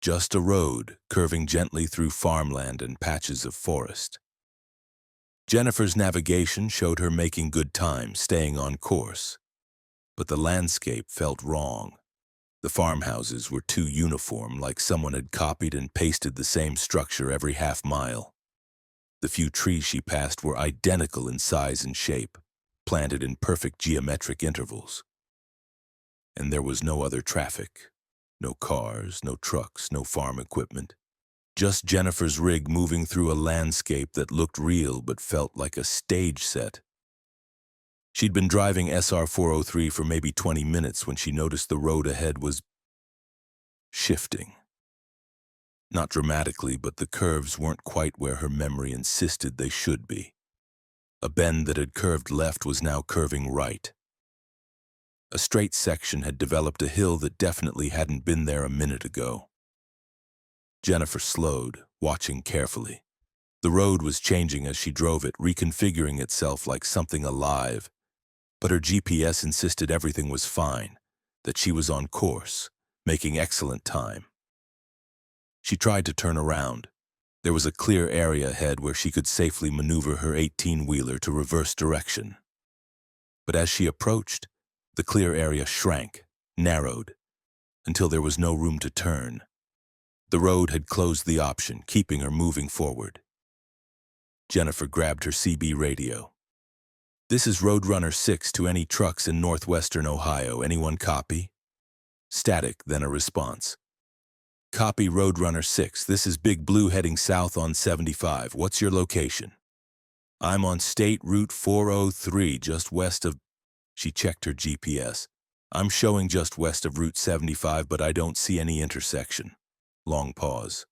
Just a road curving gently through farmland and patches of forest. Jennifer's navigation showed her making good time, staying on course. But the landscape felt wrong. The farmhouses were too uniform, like someone had copied and pasted the same structure every half-mile. The few trees she passed were identical in size and shape, planted in perfect geometric intervals. And there was no other traffic. No cars, no trucks, no farm equipment. Just Jennifer's rig moving through a landscape that looked real but felt like a stage set. She'd been driving SR 403 for maybe 20 minutes when she noticed the road ahead was shifting. Not dramatically, but the curves weren't quite where her memory insisted they should be. A bend that had curved left was now curving right. A straight section had developed a hill that definitely hadn't been there a minute ago. Jennifer slowed, watching carefully. The road was changing as she drove it, reconfiguring itself like something alive. But her GPS insisted everything was fine, that she was on course, making excellent time. She tried to turn around. There was a clear area ahead where she could safely maneuver her 18-wheeler to reverse direction. But as she approached, the clear area shrank, narrowed, until there was no room to turn. The road had closed the option, keeping her moving forward. Jennifer grabbed her CB radio. "This is Roadrunner 6 to any trucks in northwestern Ohio. Anyone copy?" Static, then a response. "Copy Roadrunner 6. This is Big Blue heading south on 75. What's your location?" "I'm on State Route 403, just west of..." She checked her GPS. "I'm showing just west of Route 75, but I don't see any intersection." Long pause.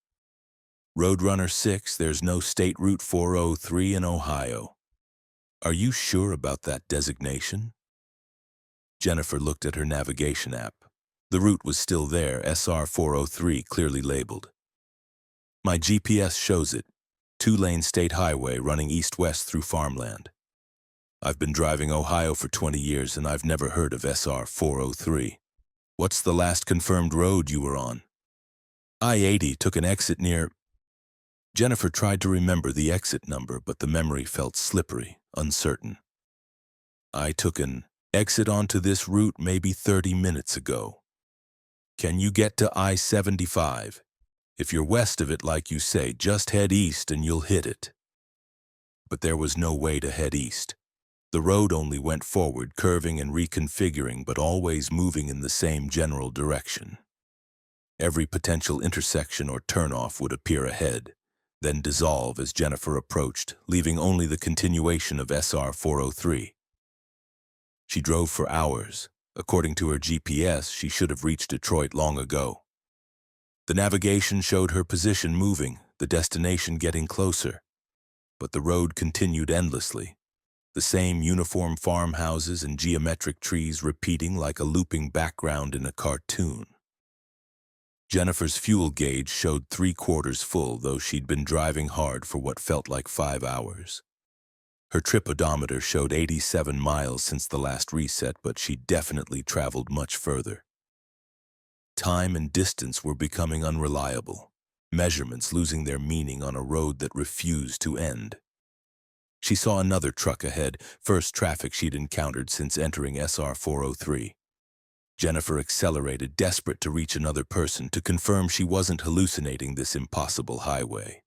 "Roadrunner 6, there's no State Route 403 in Ohio. Are you sure about that designation?" Jennifer looked at her navigation app. The route was still there, SR 403 clearly labeled. "My GPS shows it. 2-lane state highway running east-west through farmland. I've been driving Ohio for 20 years and I've never heard of SR 403. What's the last confirmed road you were on?" "I-80 took an exit near..." Jennifer tried to remember the exit number, but the memory felt slippery, uncertain. "I took an exit onto this route maybe 30 minutes ago. Can you get to I-75? If you're west of it, like you say, just head east and you'll hit it." But there was no way to head east. The road only went forward, curving and reconfiguring, but always moving in the same general direction. Every potential intersection or turnoff would appear ahead, then dissolve as Jennifer approached, leaving only the continuation of SR 403. She drove for hours. According to her GPS, she should have reached Detroit long ago. The navigation showed her position moving, the destination getting closer. But the road continued endlessly, the same uniform farmhouses and geometric trees repeating like a looping background in a cartoon. Jennifer's fuel gauge showed 3/4 full, though she'd been driving hard for what felt like 5 hours. Her trip odometer showed 87 miles since the last reset, but she definitely traveled much further. Time and distance were becoming unreliable, measurements losing their meaning on a road that refused to end. She saw another truck ahead, first traffic she'd encountered since entering SR 403. Jennifer accelerated, desperate to reach another person, to confirm she wasn't hallucinating this impossible highway.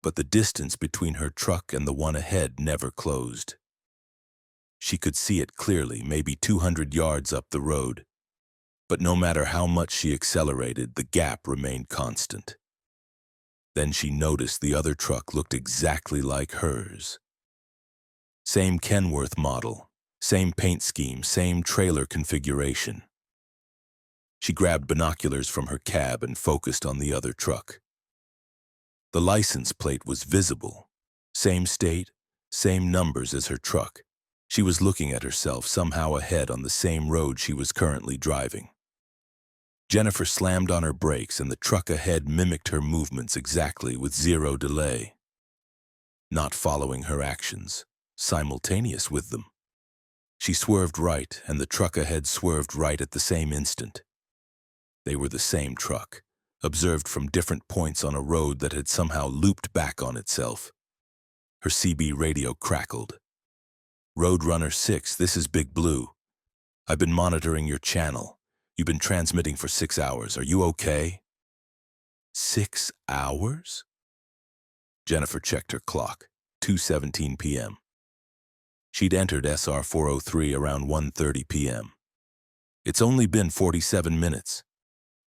But the distance between her truck and the one ahead never closed. She could see it clearly, maybe 200 yards up the road. But no matter how much she accelerated, the gap remained constant. Then she noticed the other truck looked exactly like hers. Same Kenworth model, same paint scheme, same trailer configuration. She grabbed binoculars from her cab and focused on the other truck. The license plate was visible. Same state, same numbers as her truck. She was looking at herself somehow ahead on the same road she was currently driving. Jennifer slammed on her brakes and the truck ahead mimicked her movements exactly with zero delay. Not following her actions, simultaneous with them. She swerved right and the truck ahead swerved right at the same instant. They were the same truck, observed from different points on a road that had somehow looped back on itself. Her CB radio crackled. Roadrunner 6, this is Big Blue. I've been monitoring your channel. You've been transmitting for 6 hours. Are you okay? 6 hours? Jennifer checked her clock. 2:17 p.m. She'd entered SR 403 around 1:30 p.m. It's only been 47 minutes.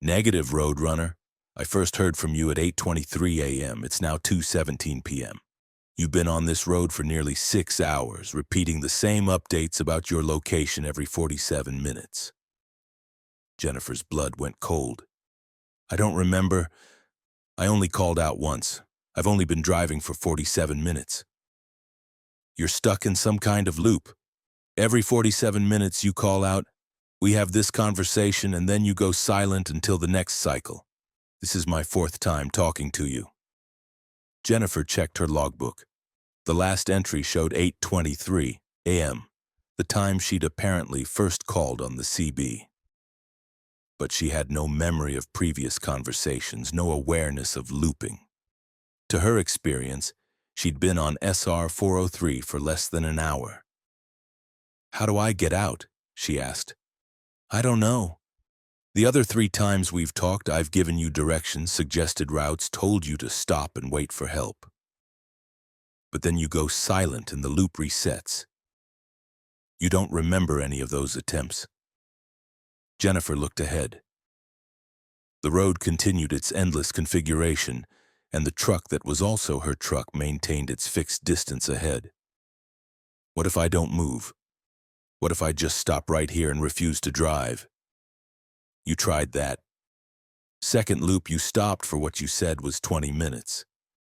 Negative, Roadrunner. I first heard from you at 8:23 a.m. It's now 2:17 p.m. You've been on this road for nearly 6 hours, repeating the same updates about your location every 47 minutes. Jennifer's blood went cold. I don't remember. I only called out once. I've only been driving for 47 minutes. You're stuck in some kind of loop. Every 47 minutes you call out, we have this conversation, and then you go silent until the next cycle. This is my 4th time talking to you. Jennifer checked her logbook. The last entry showed 8:23 a.m., the time she'd apparently first called on the CB. But she had no memory of previous conversations, no awareness of looping. To her experience, she'd been on SR 403 for less than an hour. How do I get out? She asked. I don't know. The other 3 times we've talked, I've given you directions, suggested routes, told you to stop and wait for help. But then you go silent and the loop resets. You don't remember any of those attempts. Jennifer looked ahead. The road continued its endless configuration, and the truck that was also her truck maintained its fixed distance ahead. What if I don't move? What if I just stop right here and refuse to drive? You tried that. Second loop, you stopped for what you said was 20 minutes.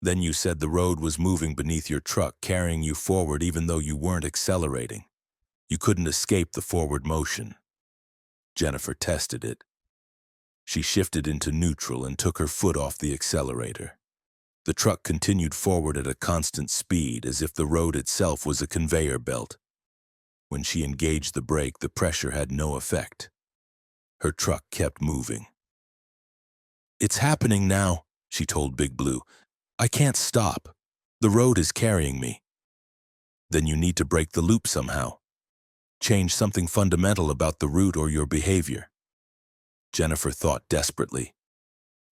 Then you said the road was moving beneath your truck, carrying you forward even though you weren't accelerating. You couldn't escape the forward motion. Jennifer tested it. She shifted into neutral and took her foot off the accelerator. The truck continued forward at a constant speed, as if the road itself was a conveyor belt. When she engaged the brake, the pressure had no effect. Her truck kept moving. It's happening now, she told Big Blue. I can't stop. The road is carrying me. Then you need to break the loop somehow. Change something fundamental about the route or your behavior. Jennifer thought desperately.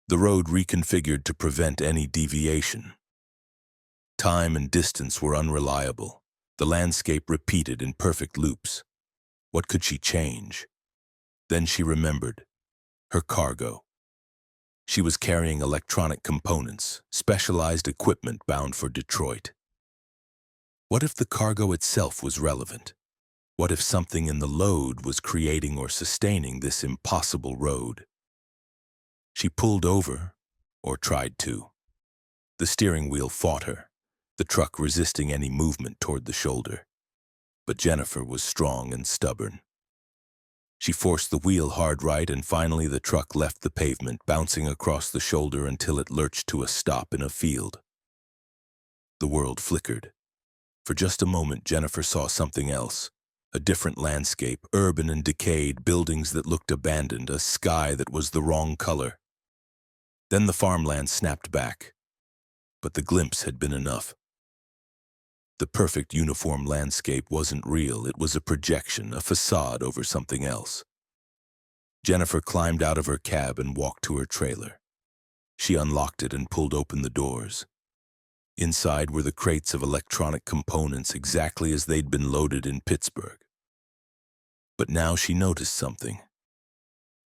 The road reconfigured to prevent any deviation. Time and distance were unreliable. The landscape repeated in perfect loops. What could she change? Then she remembered. Her cargo. She was carrying electronic components, specialized equipment bound for Detroit. What if the cargo itself was relevant? What if something in the load was creating or sustaining this impossible road? She pulled over, or tried to. The steering wheel fought her, the truck resisting any movement toward the shoulder. But Jennifer was strong and stubborn. She forced the wheel hard right, and finally the truck left the pavement, bouncing across the shoulder until it lurched to a stop in a field. The world flickered. For just a moment, Jennifer saw something else. A different landscape, urban and decayed, buildings that looked abandoned, a sky that was the wrong color. Then the farmland snapped back. But the glimpse had been enough. The perfect uniform landscape wasn't real. It was a projection, a facade over something else. Jennifer climbed out of her cab and walked to her trailer. She unlocked it and pulled open the doors. Inside were the crates of electronic components exactly as they'd been loaded in Pittsburgh. But now she noticed something.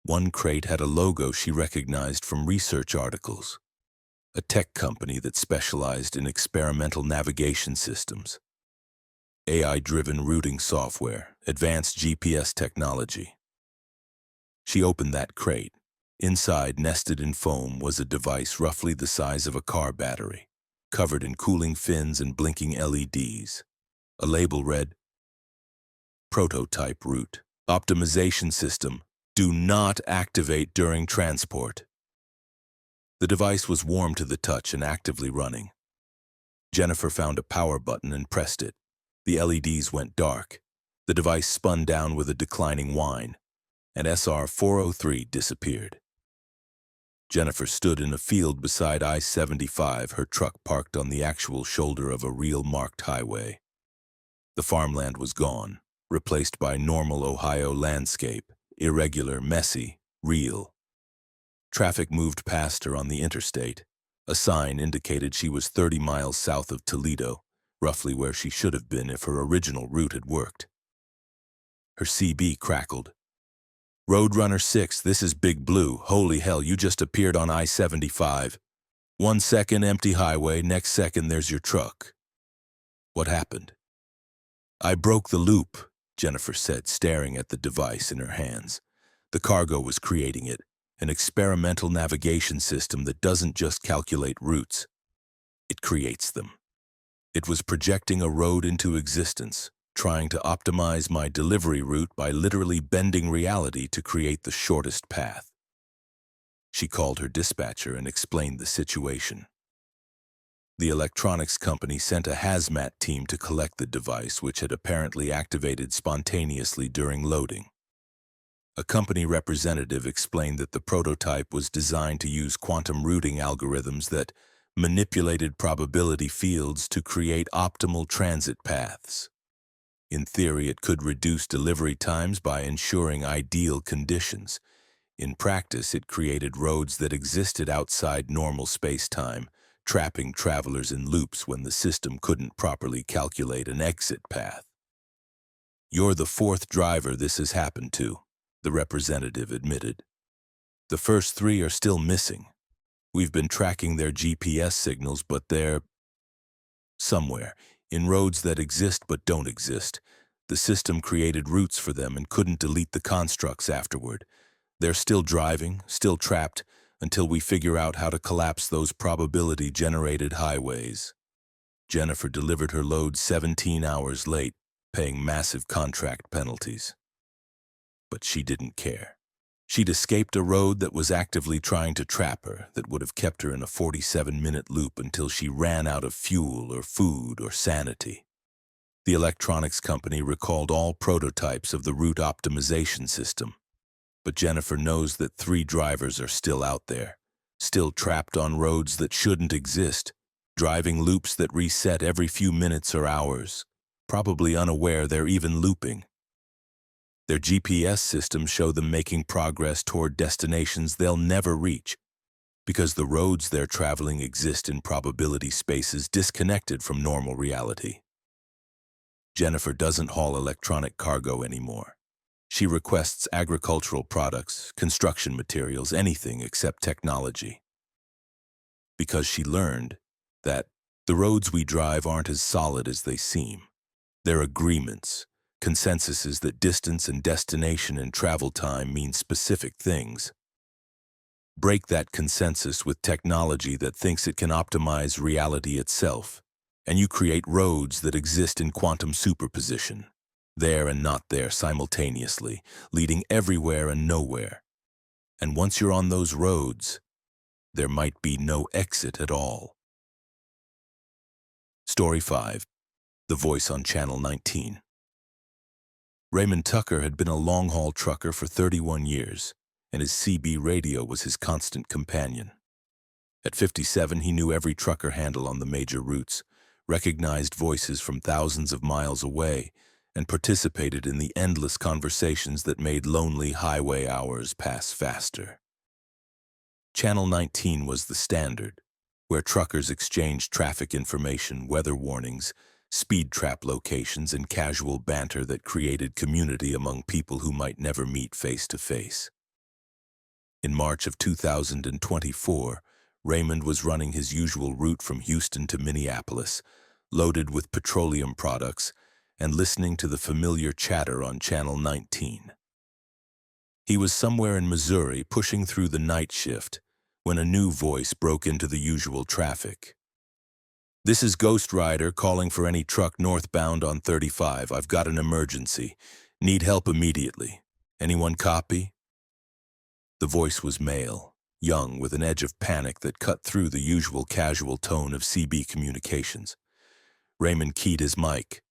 One crate had a logo she recognized from research articles. A tech company that specialized in experimental navigation systems, AI-driven routing software, advanced GPS technology. She opened that crate. Inside, nested in foam, was a device roughly the size of a car battery, covered in cooling fins and blinking LEDs. A label read, Prototype Route, Optimization System, do not activate during transport. The device was warm to the touch and actively running. Jennifer found a power button and pressed it. The LEDs went dark. The device spun down with a declining whine, and SR 403 disappeared. Jennifer stood in a field beside I-75, her truck parked on the actual shoulder of a real marked highway. The farmland was gone, replaced by normal Ohio landscape, irregular, messy, real. Traffic moved past her on the interstate. A sign indicated she was 30 miles south of Toledo, roughly where she should have been if her original route had worked. Her CB crackled. "Roadrunner 6, this is Big Blue. Holy hell, you just appeared on I-75. 1 second, empty highway, next second there's your truck. What happened?" "I broke the loop," Jennifer said, staring at the device in her hands. The cargo was creating it, an experimental navigation system that doesn't just calculate routes. It creates them. It was projecting a road into existence, trying to optimize my delivery route by literally bending reality to create the shortest path. She called her dispatcher and explained the situation. The electronics company sent a hazmat team to collect the device, which had apparently activated spontaneously during loading. A company representative explained that the prototype was designed to use quantum routing algorithms that manipulated probability fields to create optimal transit paths. In theory, it could reduce delivery times by ensuring ideal conditions. In practice, it created roads that existed outside normal space-time, trapping travelers in loops when the system couldn't properly calculate an exit path. "You're the fourth driver this has happened to," the representative admitted. "The first 3 are still missing. We've been tracking their GPS signals, but they're somewhere, in roads that exist but don't exist. The system created routes for them and couldn't delete the constructs afterward. They're still driving, still trapped, until we figure out how to collapse those probability-generated highways." Jennifer delivered her load 17 hours late, paying massive contract penalties. But she didn't care. She'd escaped a road that was actively trying to trap her, that would have kept her in a 47-minute loop until she ran out of fuel or food or sanity. The electronics company recalled all prototypes of the route optimization system. But Jennifer knows that 3 drivers are still out there, still trapped on roads that shouldn't exist, driving loops that reset every few minutes or hours, probably unaware they're even looping. Their GPS systems show them making progress toward destinations they'll never reach, because the roads they're traveling exist in probability spaces disconnected from normal reality. Jennifer doesn't haul electronic cargo anymore. She requests agricultural products, construction materials, anything except technology. Because she learned that the roads we drive aren't as solid as they seem. They're agreements, consensuses that distance and destination and travel time mean specific things. Break that consensus with technology that thinks it can optimize reality itself, and you create roads that exist in quantum superposition. There and not there simultaneously, leading everywhere and nowhere. And once you're on those roads, there might be no exit at all. Story 5. The Voice on Channel 19. Raymond Tucker had been a long-haul trucker for 31 years, and his CB radio was his constant companion. At 57, he knew every trucker handle on the major routes, recognized voices from thousands of miles away, and participated in the endless conversations that made lonely highway hours pass faster. Channel 19 was the standard, where truckers exchanged traffic information, weather warnings, speed trap locations, and casual banter that created community among people who might never meet face to face. In March of 2024, Raymond was running his usual route from Houston to Minneapolis, loaded with petroleum products, and listening to the familiar chatter on Channel 19. He was somewhere in Missouri pushing through the night shift when a new voice broke into the usual traffic. "This is Ghost Rider calling for any truck northbound on 35. I've got an emergency. Need help immediately. Anyone copy?" The voice was male, young, with an edge of panic that cut through the usual casual tone of CB communications. Raymond keyed his mic.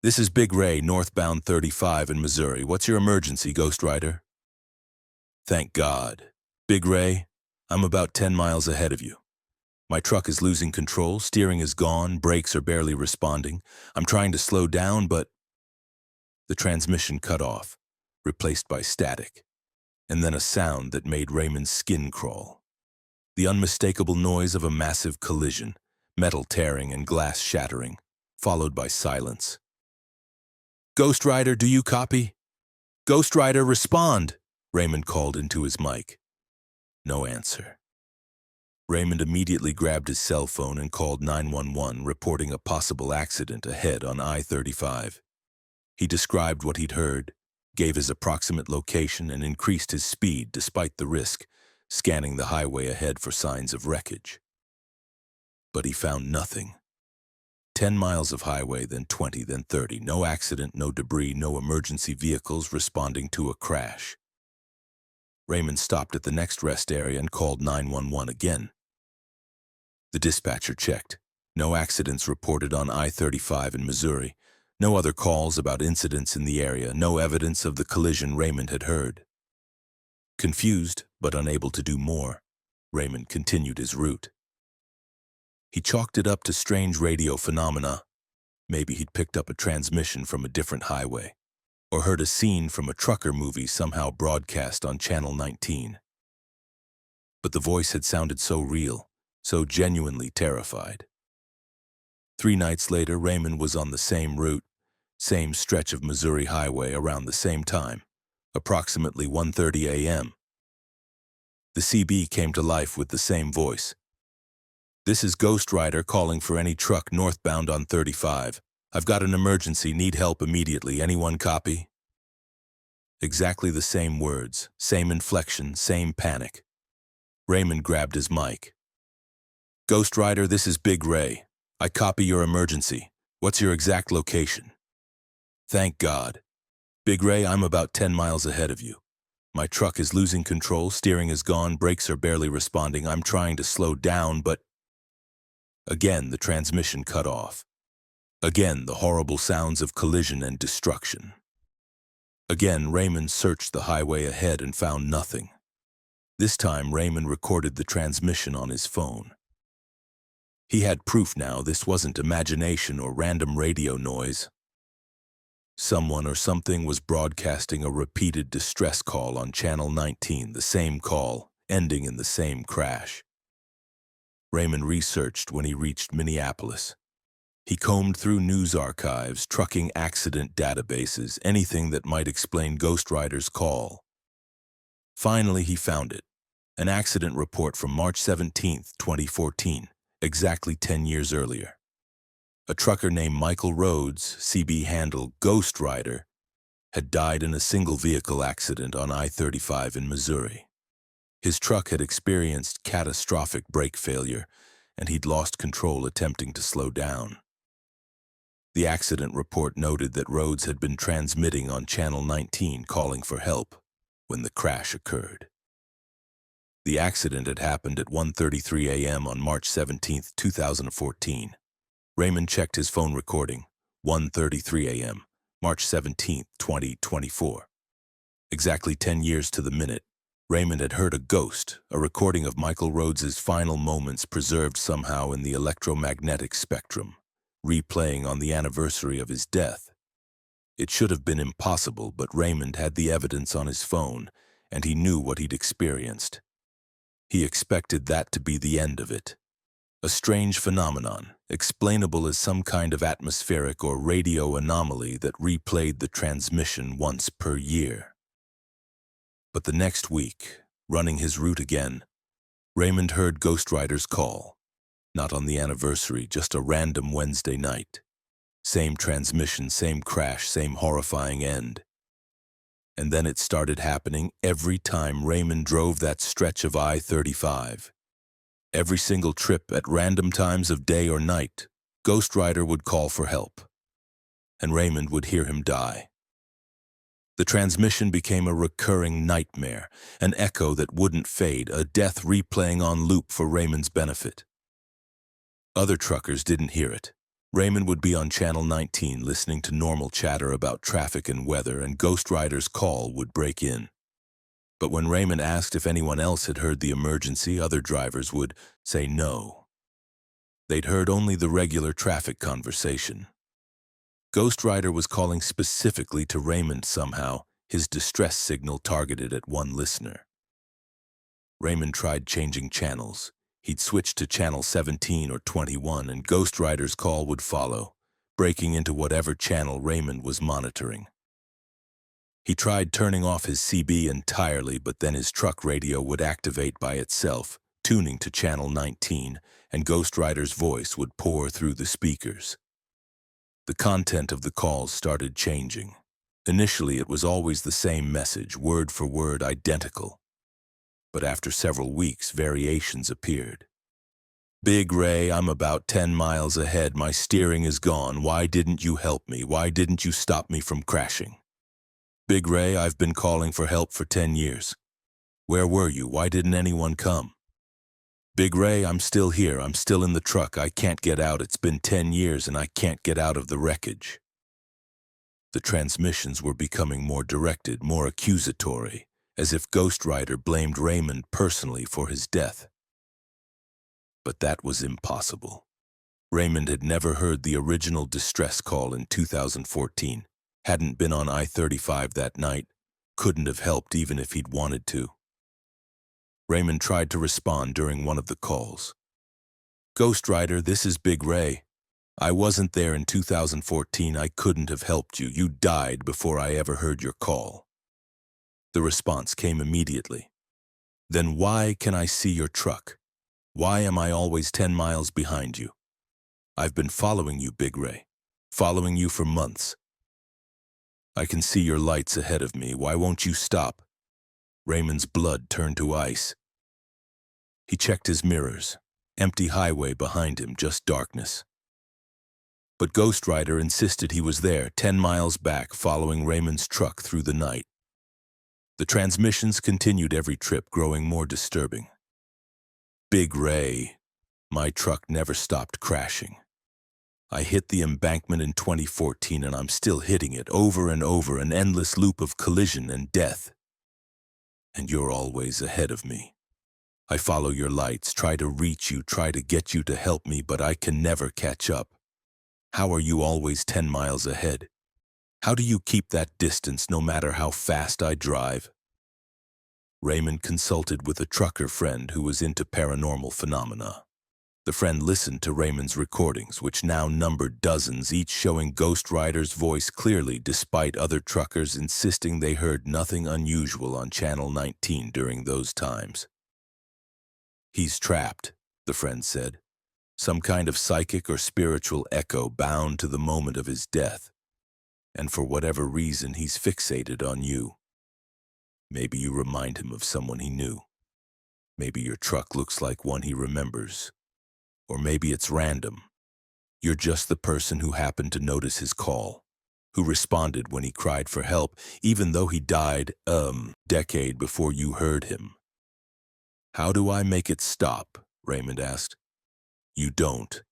"This is Big Ray, northbound 35 in Missouri. What's your emergency, Ghost Rider?" "Thank God. Big Ray, I'm about 10 miles ahead of you. My truck is losing control, steering is gone, brakes are barely responding. I'm trying to slow down, but the transmission cut off, replaced by static, and then a sound that made Raymond's skin crawl. The unmistakable noise of a massive collision, metal tearing and glass shattering, followed by silence. "Ghost Rider, do you copy? Ghost Rider, respond!" Raymond called into his mic. No answer. Raymond immediately grabbed his cell phone and called 911, reporting a possible accident ahead on I-35. He described what he'd heard, gave his approximate location, and increased his speed despite the risk, scanning the highway ahead for signs of wreckage. But he found nothing. 10 miles of highway, then 20, then 30. No accident, no debris, no emergency vehicles responding to a crash. Raymond stopped at the next rest area and called 911 again. The dispatcher checked. No accidents reported on I-35 in Missouri. No other calls about incidents in the area. No evidence of the collision Raymond had heard. Confused, but unable to do more, Raymond continued his route. He chalked it up to strange radio phenomena. Maybe he'd picked up a transmission from a different highway, or heard a scene from a trucker movie somehow broadcast on Channel 19. But the voice had sounded so real, so genuinely terrified. 3 nights later, Raymond was on the same route, same stretch of Missouri highway around the same time, approximately 1:30 a.m. The CB came to life with the same voice. "This is Ghost Rider calling for any truck northbound on 35. I've got an emergency, need help immediately. Anyone copy?" Exactly the same words, same inflection, same panic. Raymond grabbed his mic. "Ghost Rider, this is Big Ray. I copy your emergency. What's your exact location?" "Thank God. Big Ray, I'm about 10 miles ahead of you. My truck is losing control, steering is gone, brakes are barely responding. I'm trying to slow down, but..." Again, the transmission cut off. Again, the horrible sounds of collision and destruction. Again, Raymond searched the highway ahead and found nothing. This time, Raymond recorded the transmission on his phone. He had proof now this wasn't imagination or random radio noise. Someone or something was broadcasting a repeated distress call on Channel 19, the same call, ending in the same crash. Raymond researched when he reached Minneapolis. He combed through news archives, trucking accident databases, anything that might explain Ghost Rider's call. Finally, he found it. An accident report from March 17, 2014, exactly 10 years earlier. A trucker named Michael Rhodes, CB handle Ghost Rider, had died in a single-vehicle accident on I-35 in Missouri. His truck had experienced catastrophic brake failure, and he'd lost control attempting to slow down. The accident report noted that Rhodes had been transmitting on Channel 19 calling for help when the crash occurred. The accident had happened at 1:33 a.m. on March 17, 2014. Raymond checked his phone recording, 1:33 a.m., March 17, 2024. Exactly 10 years to the minute, Raymond had heard a ghost, a recording of Michael Rhodes's final moments preserved somehow in the electromagnetic spectrum, replaying on the anniversary of his death. It should have been impossible, but Raymond had the evidence on his phone, and he knew what he'd experienced. He expected that to be the end of it. A strange phenomenon, explainable as some kind of atmospheric or radio anomaly that replayed the transmission once per year. But the next week, running his route again, Raymond heard Ghost Rider's call. Not on the anniversary, just a random Wednesday night. Same transmission, same crash, same horrifying end. And then it started happening every time Raymond drove that stretch of I-35. Every single trip at random times of day or night, Ghost Rider would call for help, and Raymond would hear him die. The transmission became a recurring nightmare, an echo that wouldn't fade, a death replaying on loop for Raymond's benefit. Other truckers didn't hear it. Raymond would be on Channel 19 listening to normal chatter about traffic and weather, and Ghost Rider's call would break in. But when Raymond asked if anyone else had heard the emergency, other drivers would say no. They'd heard only the regular traffic conversation. Ghost Rider was calling specifically to Raymond somehow, his distress signal targeted at one listener. Raymond tried changing channels. He'd switch to channel 17 or 21, and Ghost Rider's call would follow, breaking into whatever channel Raymond was monitoring. He tried turning off his CB entirely, but then his truck radio would activate by itself, tuning to channel 19, and Ghost Rider's voice would pour through the speakers. The content of the calls started changing. Initially, it was always the same message, word for word identical. But after several weeks, variations appeared. "Big Ray, I'm about 10 miles ahead. My steering is gone. Why didn't you help me? Why didn't you stop me from crashing? Big Ray, I've been calling for help for 10 years. Where were you? Why didn't anyone come? Big Ray, I'm still here. I'm still in the truck. I can't get out. It's been 10 years and I can't get out of the wreckage." The transmissions were becoming more directed, more accusatory, as if Ghost Rider blamed Raymond personally for his death. But that was impossible. Raymond had never heard the original distress call in 2014, hadn't been on I-35 that night, couldn't have helped even if he'd wanted to. Raymond tried to respond during one of the calls. "Ghost Rider, this is Big Ray. I wasn't there in 2014. I couldn't have helped you. You died before I ever heard your call." The response came immediately. "Then why can I see your truck? Why am I always 10 miles behind you? I've been following you, Big Ray, following you for months. I can see your lights ahead of me. Why won't you stop?" Raymond's blood turned to ice. He checked his mirrors. Empty highway behind him, just darkness. But Ghost Rider insisted he was there, 10 miles back, following Raymond's truck through the night. The transmissions continued every trip, growing more disturbing. "Big Ray, my truck never stopped crashing. I hit the embankment in 2014 and I'm still hitting it over and over, an endless loop of collision and death. And you're always ahead of me. I follow your lights, try to reach you, try to get you to help me, but I can never catch up. How are you always 10 miles ahead? How do you keep that distance no matter how fast I drive?" Raymond consulted with a trucker friend who was into paranormal phenomena. The friend listened to Raymond's recordings, which now numbered dozens, each showing Ghost Rider's voice clearly, despite other truckers insisting they heard nothing unusual on Channel 19 during those times. "He's trapped," the friend said. "Some kind of psychic or spiritual echo bound to the moment of his death. And for whatever reason, he's fixated on you. Maybe you remind him of someone he knew. Maybe your truck looks like one he remembers. Or maybe it's random. You're just the person who happened to notice his call, who responded when he cried for help, even though he died decade before you heard him." "How do I make it stop?" Raymond asked. "You don't.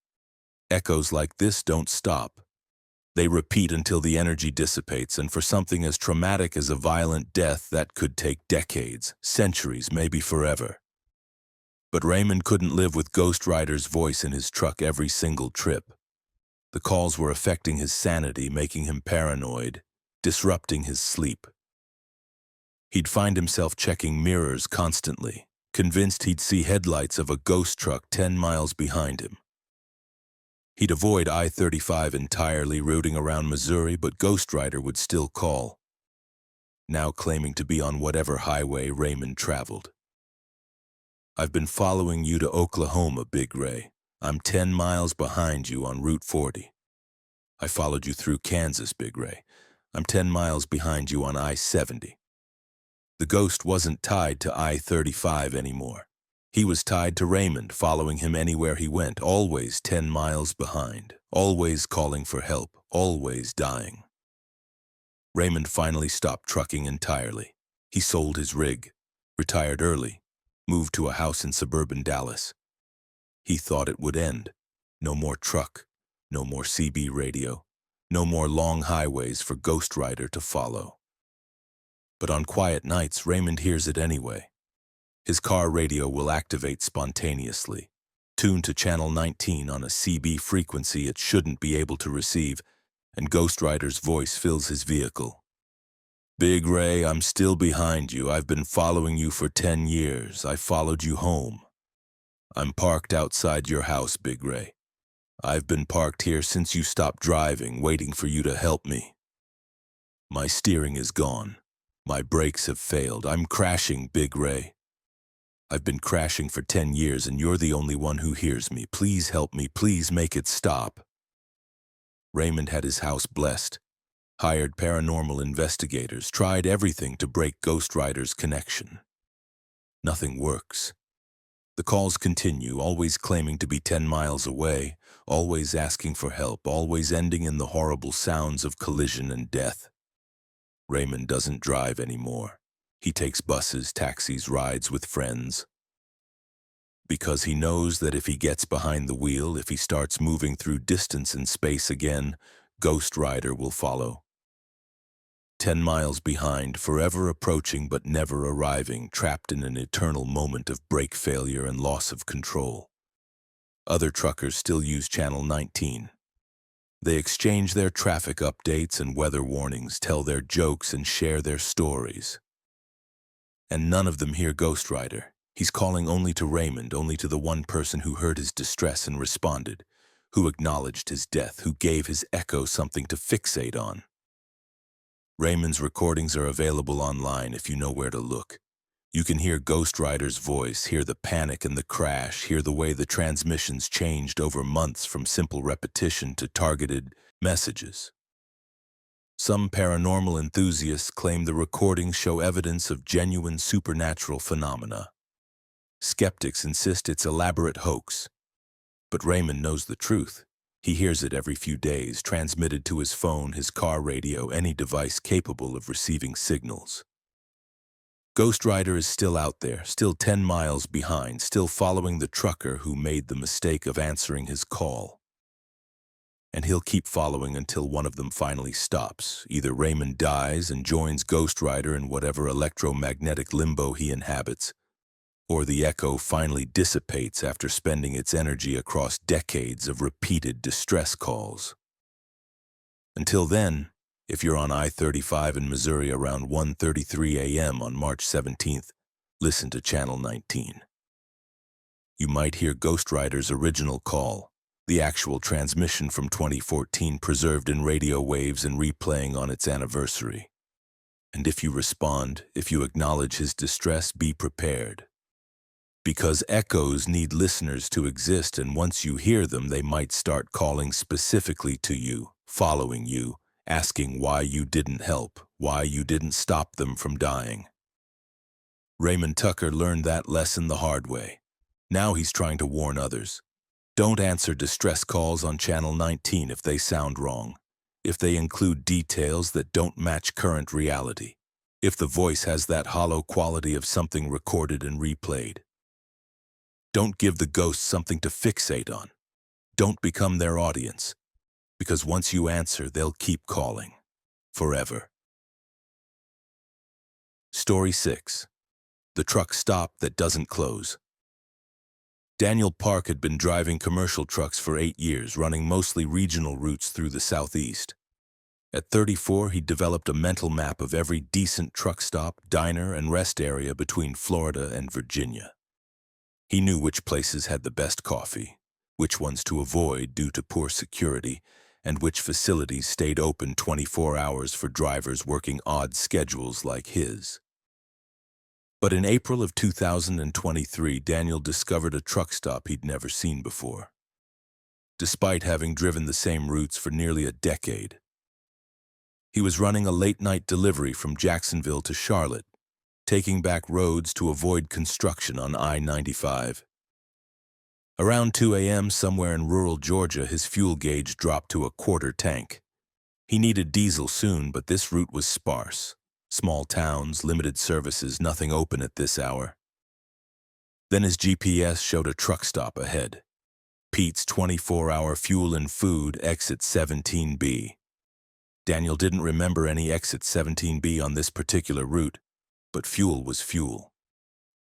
Echoes like this don't stop. They repeat until the energy dissipates, and for something as traumatic as a violent death, that could take decades, centuries, maybe forever." But Raymond couldn't live with Ghost Rider's voice in his truck every single trip. The calls were affecting his sanity, making him paranoid, disrupting his sleep. He'd find himself checking mirrors constantly, convinced he'd see headlights of a ghost truck 10 miles behind him. He'd avoid I-35 entirely, routing around Missouri, but Ghost Rider would still call, now claiming to be on whatever highway Raymond traveled. "I've been following you to Oklahoma, Big Ray. I'm 10 miles behind you on Route 40. I followed you through Kansas, Big Ray. I'm 10 miles behind you on I-70. The ghost wasn't tied to I-35 anymore. He was tied to Raymond, following him anywhere he went, always 10 miles behind, always calling for help, always dying. Raymond finally stopped trucking entirely. He sold his rig, retired early, moved to a house in suburban Dallas. He thought it would end. No more truck, no more CB radio, no more long highways for Ghost Rider to follow. But on quiet nights, Raymond hears it anyway. His car radio will activate spontaneously, tuned to channel 19 on a CB frequency it shouldn't be able to receive, and Ghost Rider's voice fills his vehicle. "Big Ray, I'm still behind you. I've been following you for 10 years. I followed you home. I'm parked outside your house, Big Ray. I've been parked here since you stopped driving, waiting for you to help me. My steering is gone. My brakes have failed. I'm crashing, Big Ray. I've been crashing for 10 years and you're the only one who hears me. Please help me. Please make it stop." Raymond had his house blessed, hired paranormal investigators, tried everything to break Ghost Rider's connection. Nothing works. The calls continue, always claiming to be 10 miles away, always asking for help, always ending in the horrible sounds of collision and death. Raymond doesn't drive anymore. He takes buses, taxis, rides with friends. Because he knows that if he gets behind the wheel, if he starts moving through distance and space again, Ghost Rider will follow. 10 miles behind, forever approaching but never arriving, trapped in an eternal moment of brake failure and loss of control. Other truckers still use Channel 19. They exchange their traffic updates and weather warnings, tell their jokes and share their stories. And none of them hear Ghost Rider. He's calling only to Raymond, only to the one person who heard his distress and responded, who acknowledged his death, who gave his echo something to fixate on. Raymond's recordings are available online if you know where to look. You can hear Ghost Rider's voice, hear the panic and the crash, hear the way the transmissions changed over months from simple repetition to targeted messages. Some paranormal enthusiasts claim the recordings show evidence of genuine supernatural phenomena. Skeptics insist it's elaborate hoax. But Raymond knows the truth. He hears it every few days, transmitted to his phone, his car radio, any device capable of receiving signals. Ghost Rider is still out there, still 10 miles behind, still following the trucker who made the mistake of answering his call. And he'll keep following until one of them finally stops. Either Raymond dies and joins Ghost Rider in whatever electromagnetic limbo he inhabits, or the echo finally dissipates after spending its energy across decades of repeated distress calls. Until then, if you're on I-35 in Missouri around 1:33 a.m. on March 17th, listen to Channel 19. You might hear Ghost Rider's original call, the actual transmission from 2014 preserved in radio waves and replaying on its anniversary. And if you respond, if you acknowledge his distress, be prepared. Because echoes need listeners to exist, and once you hear them, they might start calling specifically to you, following you, asking why you didn't help, why you didn't stop them from dying. Raymond Tucker learned that lesson the hard way. Now he's trying to warn others. Don't answer distress calls on Channel 19 if they sound wrong, if they include details that don't match current reality, if the voice has that hollow quality of something recorded and replayed. Don't give the ghosts something to fixate on. Don't become their audience, because once you answer, they'll keep calling. Forever. Story 6. The truck stop that doesn't close. Daniel Park had been driving commercial trucks for 8 years, running mostly regional routes through the Southeast. At 34, he developed a mental map of every decent truck stop, diner, and rest area between Florida and Virginia. He knew which places had the best coffee, which ones to avoid due to poor security, and which facilities stayed open 24 hours for drivers working odd schedules like his. But in April of 2023, Daniel discovered a truck stop he'd never seen before, despite having driven the same routes for nearly a decade. He was running a late-night delivery from Jacksonville to Charlotte, taking back roads to avoid construction on I-95. Around 2 a.m., somewhere in rural Georgia, his fuel gauge dropped to a quarter tank. He needed diesel soon, but this route was sparse. Small towns, limited services, nothing open at this hour. Then his GPS showed a truck stop ahead. Pete's 24-hour fuel and food, exit 17B. Daniel didn't remember any exit 17B on this particular route, but fuel was fuel.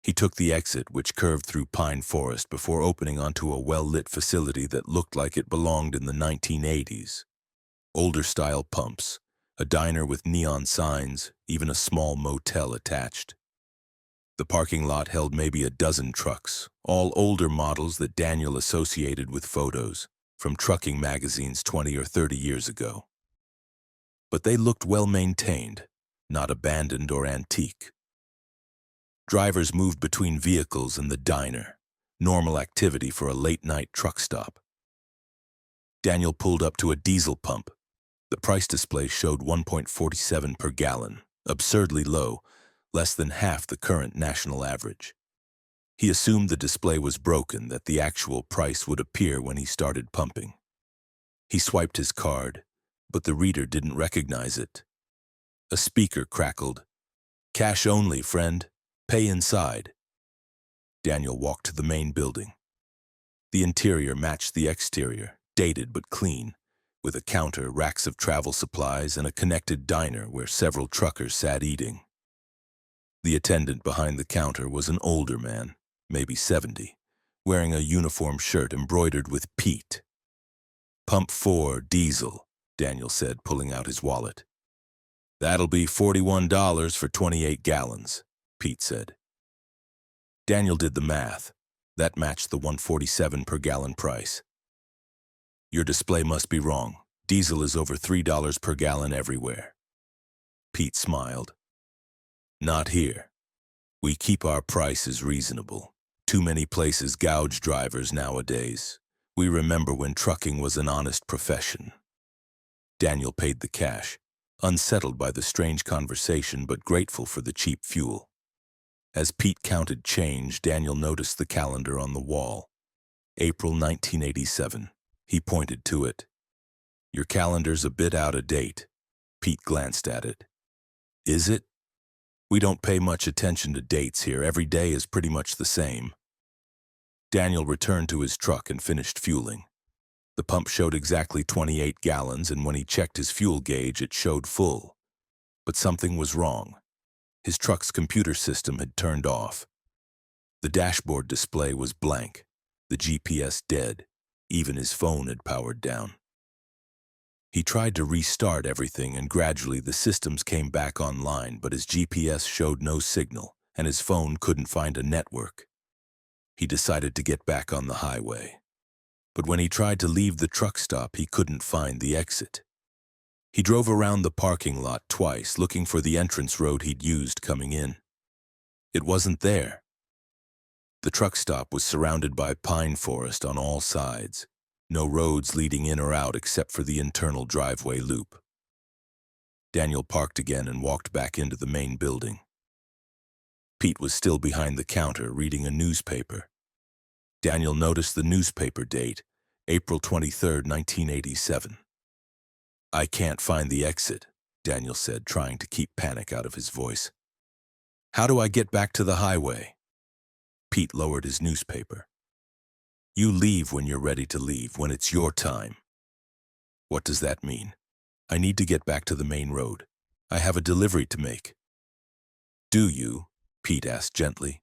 He took the exit, which curved through pine forest, before opening onto a well-lit facility that looked like it belonged in the 1980s. Older-style pumps, a diner with neon signs, even a small motel attached. The parking lot held maybe a dozen trucks, all older models that Daniel associated with photos from trucking magazines 20 or 30 years ago. But they looked well-maintained, not abandoned or antique. Drivers moved between vehicles in the diner, normal activity for a late-night truck stop. Daniel pulled up to a diesel pump. The price display showed 1.47 per gallon, absurdly low, less than half the current national average. He assumed the display was broken, that the actual price would appear when he started pumping. He swiped his card, but the reader didn't recognize it. A speaker crackled. "Cash only, friend. Pay inside." Daniel walked to the main building. The interior matched the exterior, dated but clean, with a counter, racks of travel supplies, and a connected diner where several truckers sat eating. The attendant behind the counter was an older man, maybe 70, wearing a uniform shirt embroidered with Pete. "Pump 4, diesel," Daniel said, pulling out his wallet. "That'll be $41 for 28 gallons, Pete said. Daniel did the math. That matched the $1.47 per gallon price. "Your display must be wrong. Diesel is over $3 per gallon everywhere." Pete smiled. "Not here. We keep our prices reasonable. Too many places gouge drivers nowadays. We remember when trucking was an honest profession." Daniel paid the cash, unsettled by the strange conversation but grateful for the cheap fuel. As Pete counted change, Daniel noticed the calendar on the wall. April 1987. He pointed to it. "Your calendar's a bit out of date." Pete glanced at it. "Is it? We don't pay much attention to dates here. Every day is pretty much the same." Daniel returned to his truck and finished fueling. The pump showed exactly 28 gallons, and when he checked his fuel gauge, it showed full. But something was wrong. His truck's computer system had turned off. The dashboard display was blank, the GPS dead. Even his phone had powered down. He tried to restart everything, and gradually the systems came back online, but his GPS showed no signal, and his phone couldn't find a network. He decided to get back on the highway. But when he tried to leave the truck stop, he couldn't find the exit. He drove around the parking lot twice, looking for the entrance road he'd used coming in. It wasn't there. The truck stop was surrounded by pine forest on all sides, no roads leading in or out except for the internal driveway loop. Daniel parked again and walked back into the main building. Pete was still behind the counter reading a newspaper. Daniel noticed the newspaper date, April 23, 1987. "I can't find the exit," Daniel said, trying to keep panic out of his voice. "How do I get back to the highway?" Pete lowered his newspaper. "You leave when you're ready to leave, when it's your time." "What does that mean?" "I need to get back to the main road. I have a delivery to make." "Do you?" Pete asked gently.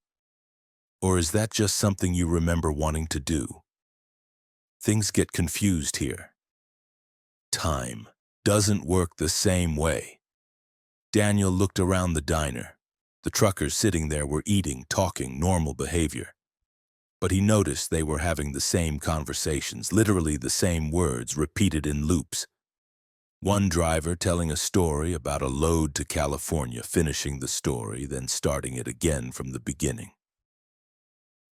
"Or is that just something you remember wanting to do?" Things get confused here. Time doesn't work the same way. Daniel looked around the diner. The truckers sitting there were eating, talking, normal behavior. But he noticed they were having the same conversations, literally the same words repeated in loops. One driver telling a story about a load to California, finishing the story, then starting it again from the beginning.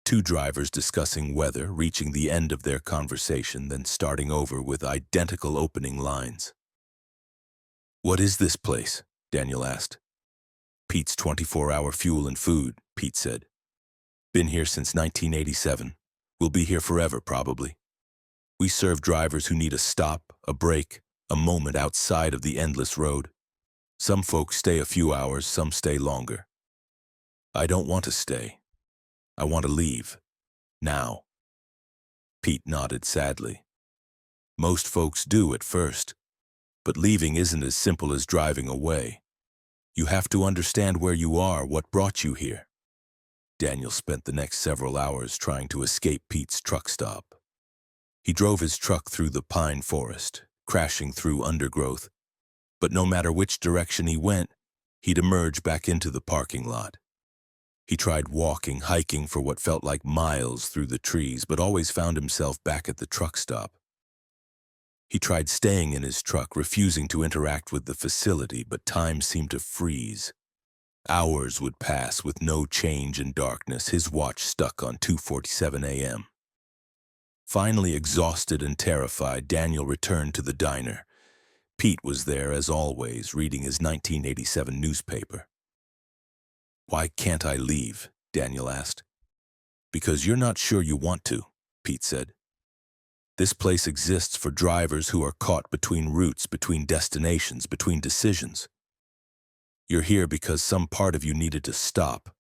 Two drivers discussing weather, reaching the end of their conversation, then starting over with identical opening lines. "What is this place?" Daniel asked. "Pete's 24-hour fuel and food," Pete said. "Been here since 1987. We'll be here forever, probably. We serve drivers who need a stop, a break, a moment outside of the endless road. Some folks stay a few hours, some stay longer. I don't want to stay. I want to leave. Now." Pete nodded sadly. "Most folks do at first. But leaving isn't as simple as driving away. You have to understand where you are, what brought you here. Daniel spent the next several hours trying to escape Pete's truck stop. He drove his truck through the pine forest, crashing through undergrowth, but no matter which direction he went, he'd emerge back into the parking lot. He tried walking, hiking for what felt like miles through the trees, but always found himself back at the truck stop. He tried staying in his truck, refusing to interact with the facility, but time seemed to freeze. Hours would pass with no change in darkness, his watch stuck on 2:47 a.m. Finally exhausted and terrified, Daniel returned to the diner. Pete was there, as always, reading his 1987 newspaper. "Why can't I leave?" Daniel asked. "Because you're not sure you want to," Pete said. "This place exists for drivers who are caught between routes, between destinations, between decisions. You're here because some part of you needed to stop,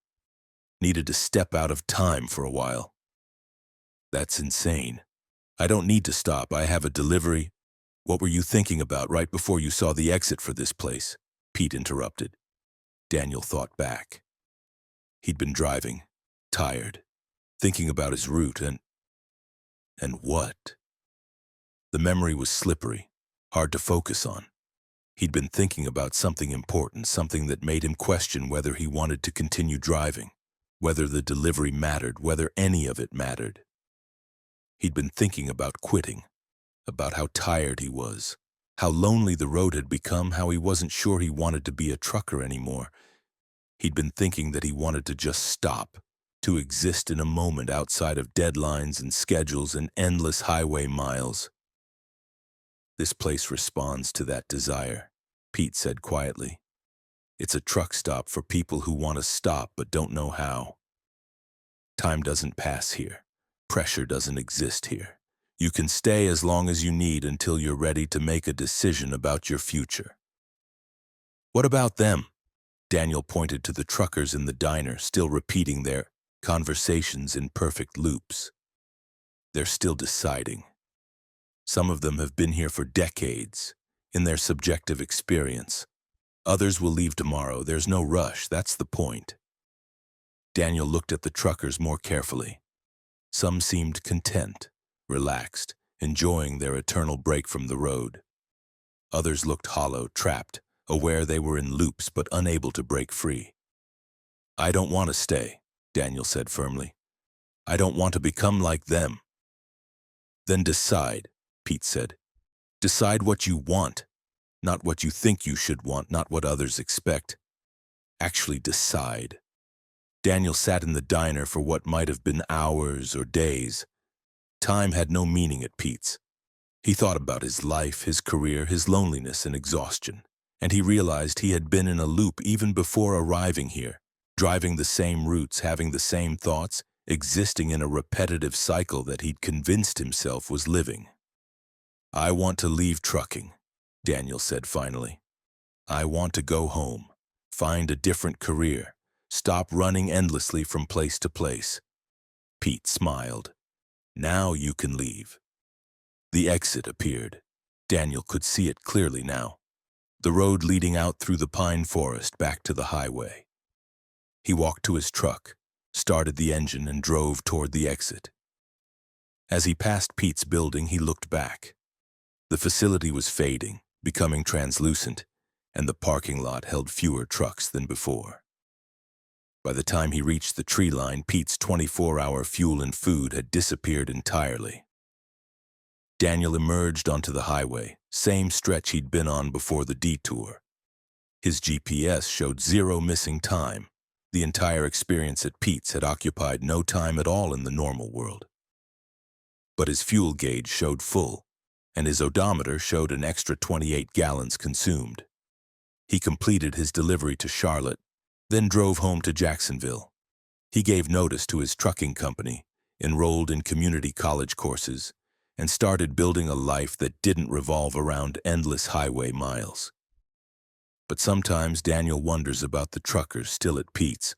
needed to step out of time for a while." "That's insane. I don't need to stop. I have a delivery." "What were you thinking about right before you saw the exit for this place?" Pete interrupted. Daniel thought back. He'd been driving, tired, thinking about his route, and what? The memory was slippery, hard to focus on. He'd been thinking about something important, something that made him question whether he wanted to continue driving, whether the delivery mattered, whether any of it mattered. He'd been thinking about quitting, about how tired he was, how lonely the road had become, how he wasn't sure he wanted to be a trucker anymore. He'd been thinking that he wanted to just stop, to exist in a moment outside of deadlines and schedules and endless highway miles. "This place responds to that desire," Pete said quietly. "It's a truck stop for people who want to stop but don't know how. Time doesn't pass here. Pressure doesn't exist here. You can stay as long as you need until you're ready to make a decision about your future." "What about them?" Daniel pointed to the truckers in the diner, still repeating their conversations in perfect loops. "They're still deciding. Some of them have been here for decades, in their subjective experience. Others will leave tomorrow. There's no rush. That's the point." Daniel looked at the truckers more carefully. Some seemed content, relaxed, enjoying their eternal break from the road. Others looked hollow, trapped, aware they were in loops but unable to break free. "I don't want to stay," Daniel said firmly. "I don't want to become like them." "Then decide," Pete said. "Decide what you want, not what you think you should want, not what others expect. Actually decide." Daniel sat in the diner for what might have been hours or days. Time had no meaning at Pete's. He thought about his life, his career, his loneliness and exhaustion, and he realized he had been in a loop even before arriving here, driving the same routes, having the same thoughts, existing in a repetitive cycle that he'd convinced himself was living. "I want to leave trucking," Daniel said finally. "I want to go home, find a different career, stop running endlessly from place to place." Pete smiled. "Now you can leave." The exit appeared. Daniel could see it clearly now. The road leading out through the pine forest back to the highway. He walked to his truck, started the engine, and drove toward the exit. As he passed Pete's building, he looked back. The facility was fading, becoming translucent, and the parking lot held fewer trucks than before. By the time he reached the tree line, Pete's 24-hour fuel and food had disappeared entirely. Daniel emerged onto the highway, same stretch he'd been on before the detour. His GPS showed 0 missing time. The entire experience at Pete's had occupied no time at all in the normal world. But his fuel gauge showed full, and his odometer showed an extra 28 gallons consumed. He completed his delivery to Charlotte, then drove home to Jacksonville. He gave notice to his trucking company, enrolled in community college courses, and started building a life that didn't revolve around endless highway miles. But sometimes Daniel wonders about the truckers still at Pete's,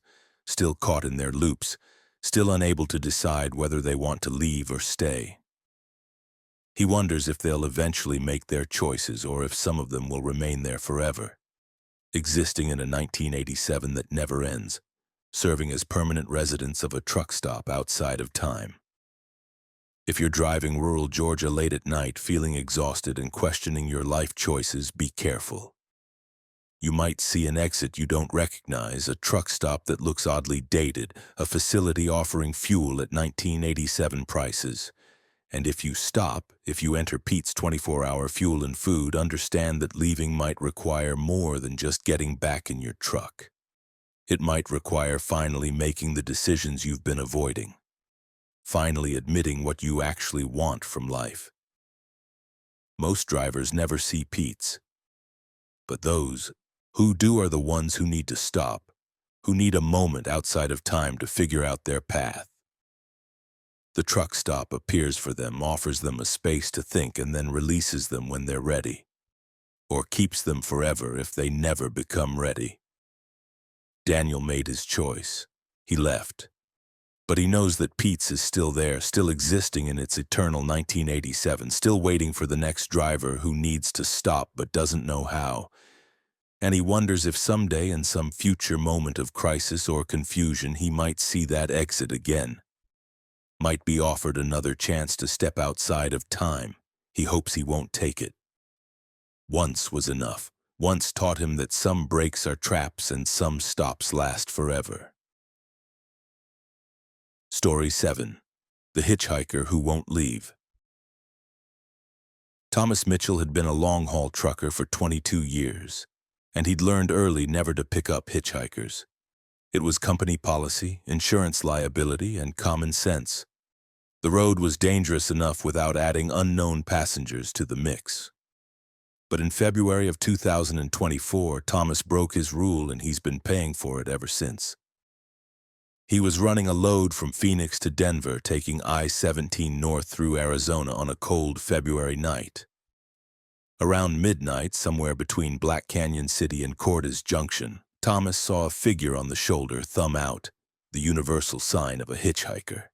still caught in their loops, still unable to decide whether they want to leave or stay. He wonders if they'll eventually make their choices or if some of them will remain there forever, existing in a 1987 that never ends, serving as permanent residents of a truck stop outside of time. If you're driving rural Georgia late at night, feeling exhausted and questioning your life choices, be careful. You might see an exit you don't recognize, a truck stop that looks oddly dated, a facility offering fuel at 1987 prices. And if you enter Pete's 24-hour fuel and food, understand that leaving might require more than just getting back in your truck. It might require finally making the decisions you've been avoiding. Finally admitting what you actually want from life. Most drivers never see Pete's. But those who do are the ones who need to stop, who need a moment outside of time to figure out their path. The truck stop appears for them, offers them a space to think, and then releases them when they're ready. Or keeps them forever if they never become ready. Daniel made his choice. He left. But he knows that Pete's is still there, still existing in its eternal 1987, still waiting for the next driver who needs to stop but doesn't know how. And he wonders if someday, in some future moment of crisis or confusion, he might see that exit again. Might be offered another chance to step outside of time. He hopes he won't take it. Once was enough. Once taught him that some breaks are traps and some stops last forever. Story 7. The Hitchhiker Who Won't Leave. Thomas Mitchell had been a long-haul trucker for 22 years, and he'd learned early never to pick up hitchhikers. It was company policy, insurance liability, and common sense. The road was dangerous enough without adding unknown passengers to the mix. But in February of 2024, Thomas broke his rule, and he's been paying for it ever since. He was running a load from Phoenix to Denver, taking I-17 north through Arizona on a cold February night. Around midnight, somewhere between Black Canyon City and Cordes Junction, Thomas saw a figure on the shoulder, thumb out, the universal sign of a hitchhiker.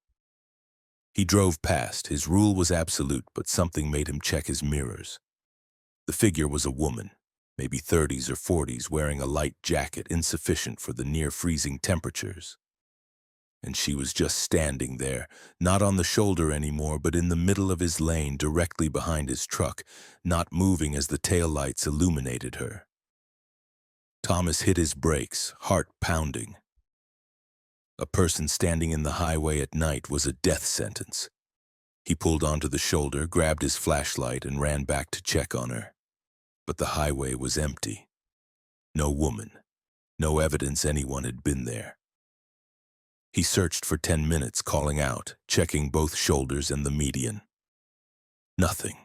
He drove past. His rule was absolute, but something made him check his mirrors. The figure was a woman, maybe 30s or 40s, wearing a light jacket insufficient for the near-freezing temperatures. And she was just standing there, not on the shoulder anymore, but in the middle of his lane, directly behind his truck, not moving as the taillights illuminated her. Thomas hit his brakes, heart pounding. A person standing in the highway at night was a death sentence. He pulled onto the shoulder, grabbed his flashlight, and ran back to check on her. But the highway was empty. No woman. No evidence anyone had been there. He searched for 10 minutes, calling out, checking both shoulders and the median. Nothing.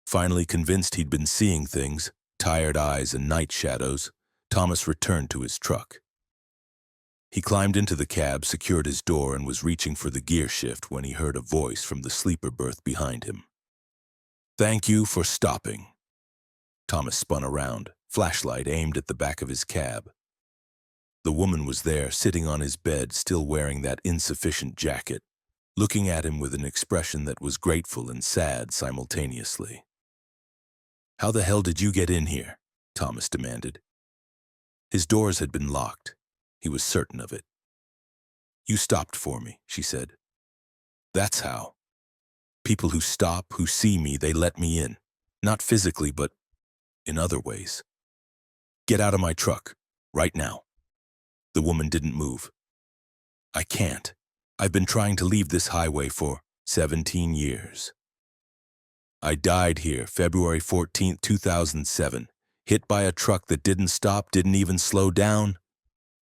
Finally convinced he'd been seeing things, tired eyes and night shadows, Thomas returned to his truck. He climbed into the cab, secured his door, and was reaching for the gear shift when he heard a voice from the sleeper berth behind him. "Thank you for stopping." Thomas spun around, flashlight aimed at the back of his cab. The woman was there, sitting on his bed, still wearing that insufficient jacket, looking at him with an expression that was grateful and sad simultaneously. "How the hell did you get in here?" Thomas demanded. His doors had been locked. He was certain of it. "You stopped for me," she said. "That's how. People who stop, who see me, they let me in. Not physically, but in other ways. Get out of my truck, right now." The woman didn't move. "I can't. I've been trying to leave this highway for 17 years. I died here February 14th, 2007, hit by a truck that didn't stop, didn't even slow down.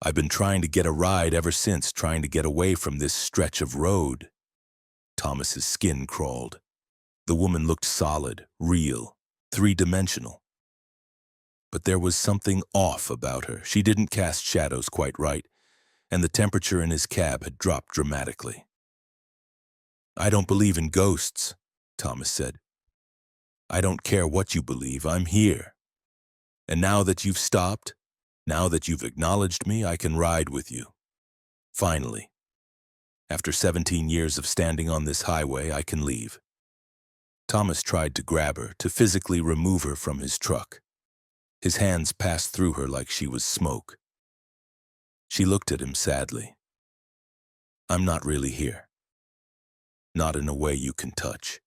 I've been trying to get a ride ever since, trying to get away from this stretch of road." Thomas's skin crawled. The woman looked solid, real, three-dimensional. But there was something off about her. She didn't cast shadows quite right, and the temperature in his cab had dropped dramatically. "I don't believe in ghosts," Thomas said. "I don't care what you believe, I'm here. And now that you've stopped, now that you've acknowledged me, I can ride with you. Finally. After 17 years of standing on this highway, I can leave. Thomas tried to grab her, to physically remove her from his truck. His hands passed through her like she was smoke. She looked at him sadly. "I'm not really here. Not in a way you can touch.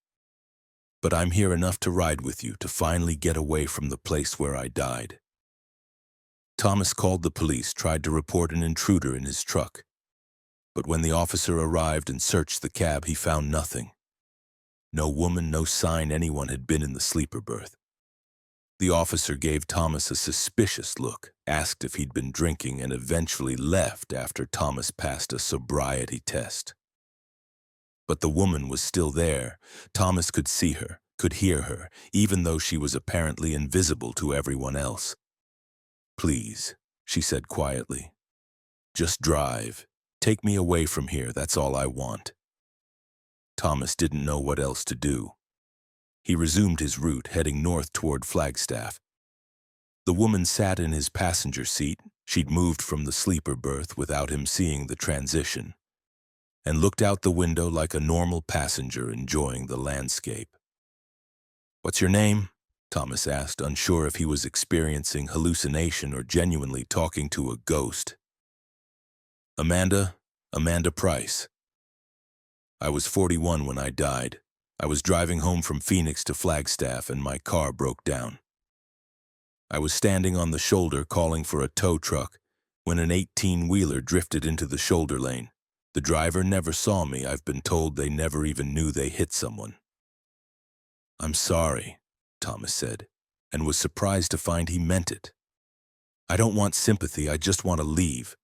But I'm here enough to ride with you to finally get away from the place where I died." Thomas called the police, tried to report an intruder in his truck. But when the officer arrived and searched the cab, he found nothing. No woman, no sign anyone had been in the sleeper berth. The officer gave Thomas a suspicious look, asked if he'd been drinking, and eventually left after Thomas passed a sobriety test. But the woman was still there. Thomas could see her, could hear her, even though she was apparently invisible to everyone else. "Please," she said quietly. "Just drive. Take me away from here, that's all I want." Thomas didn't know what else to do. He resumed his route, heading north toward Flagstaff. The woman sat in his passenger seat. She'd moved from the sleeper berth without him seeing the transition, and looked out the window like a normal passenger enjoying the landscape. "What's your name?" Thomas asked, unsure if he was experiencing hallucination or genuinely talking to a ghost. Amanda Price. I was 41 when I died. I was driving home from Phoenix to Flagstaff and my car broke down. I was standing on the shoulder calling for a tow truck when an 18-wheeler drifted into the shoulder lane. The driver never saw me. I've been told they never even knew they hit someone." "I'm sorry," Thomas said, and was surprised to find he meant it. "I don't want sympathy, I just want to leave.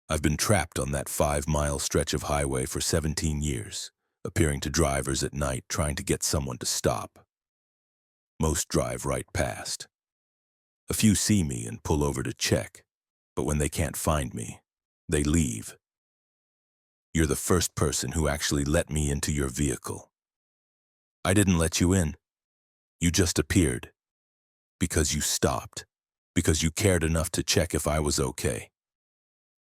I've been trapped on that 5-mile stretch of highway for 17 years, appearing to drivers at night trying to get someone to stop. Most drive right past. A few see me and pull over to check, but when they can't find me, they leave. You're the first person who actually let me into your vehicle. I didn't let you in. You just appeared. Because you stopped. Because you cared enough to check if I was okay.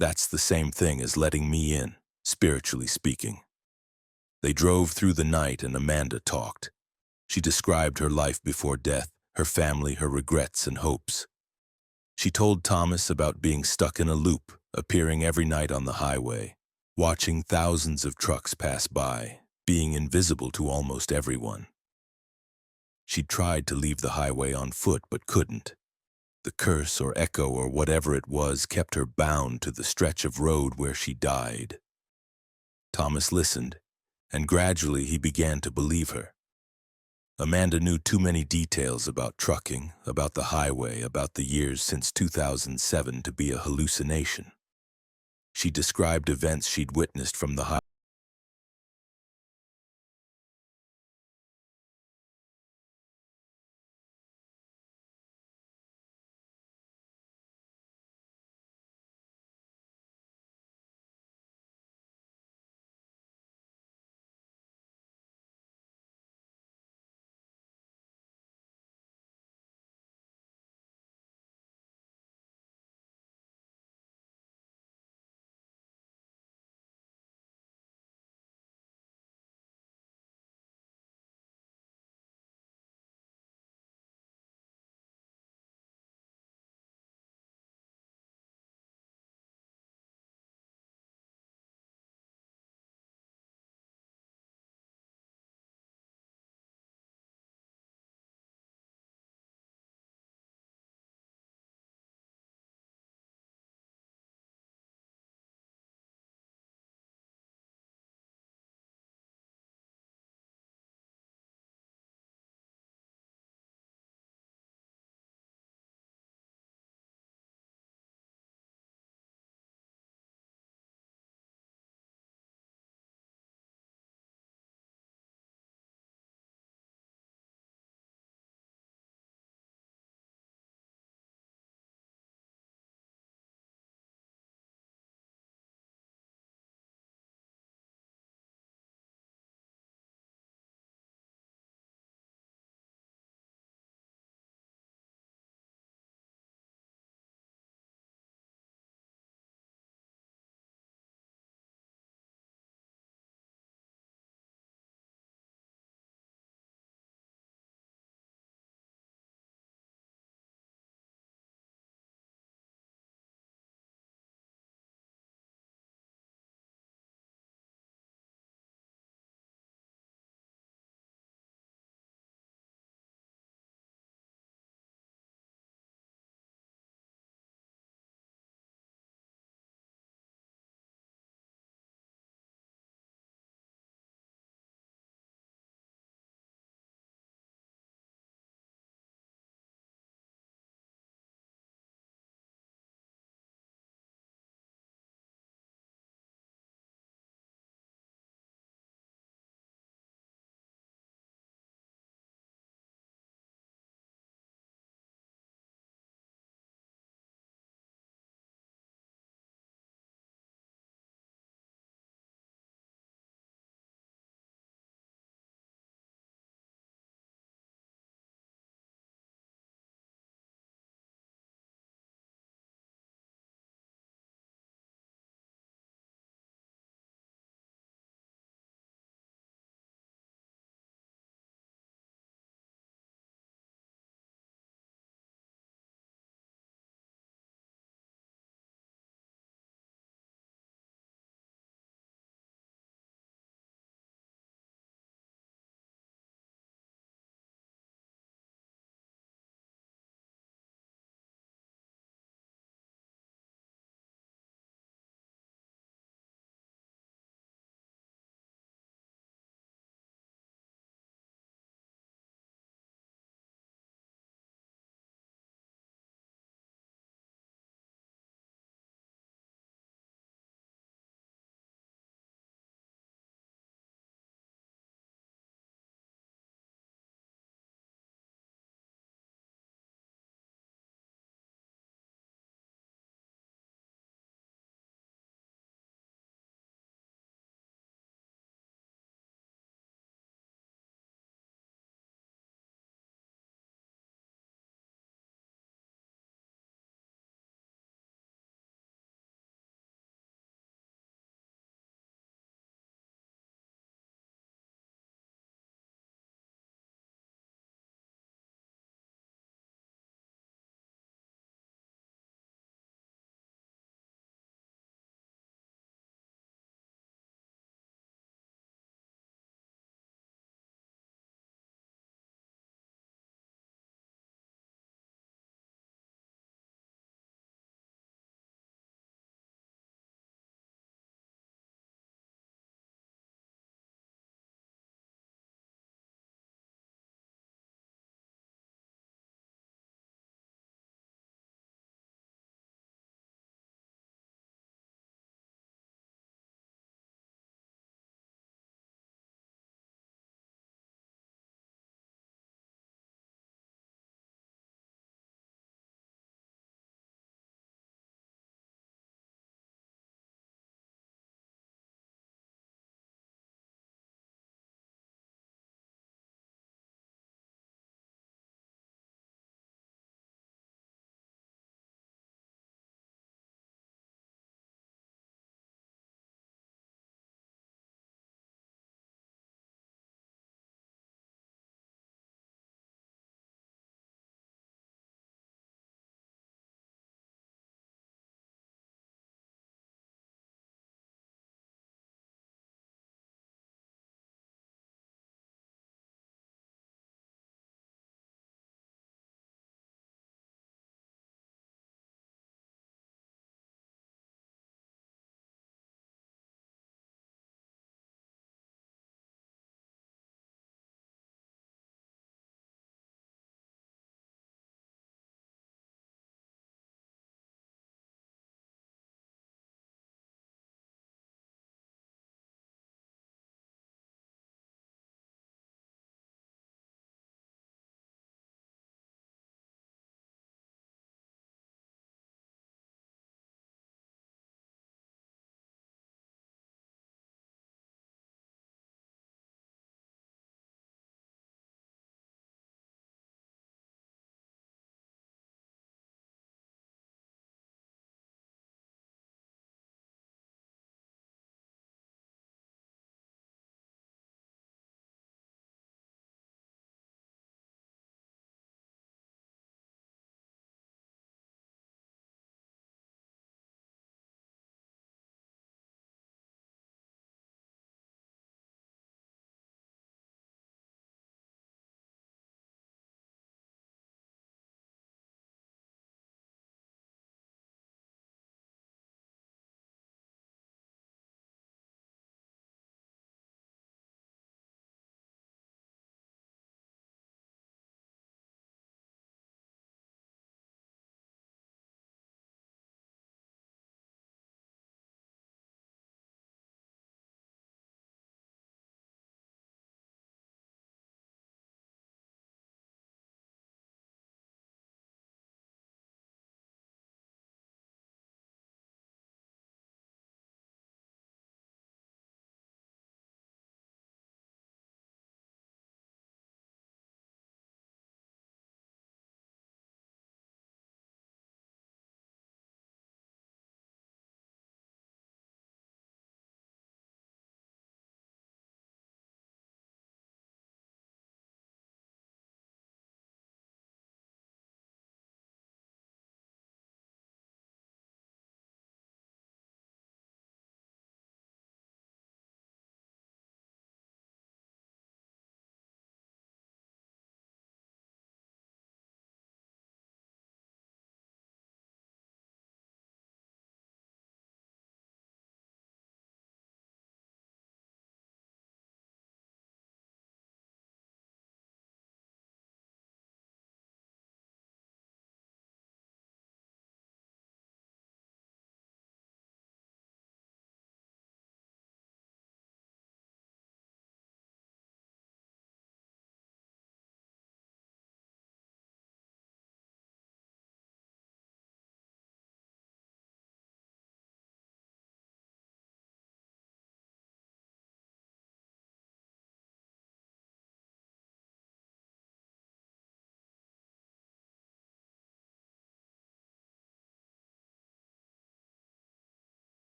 That's the same thing as letting me in, spiritually speaking." They drove through the night and Amanda talked. She described her life before death, her family, her regrets and hopes. She told Thomas about being stuck in a loop, appearing every night on the highway, watching thousands of trucks pass by, being invisible to almost everyone. She tried to leave the highway on foot but couldn't. The curse or echo or whatever it was kept her bound to the stretch of road where she died. Thomas listened, and gradually he began to believe her. Amanda knew too many details about trucking, about the highway, about the years since 2007 to be a hallucination. She described events she'd witnessed from the highway.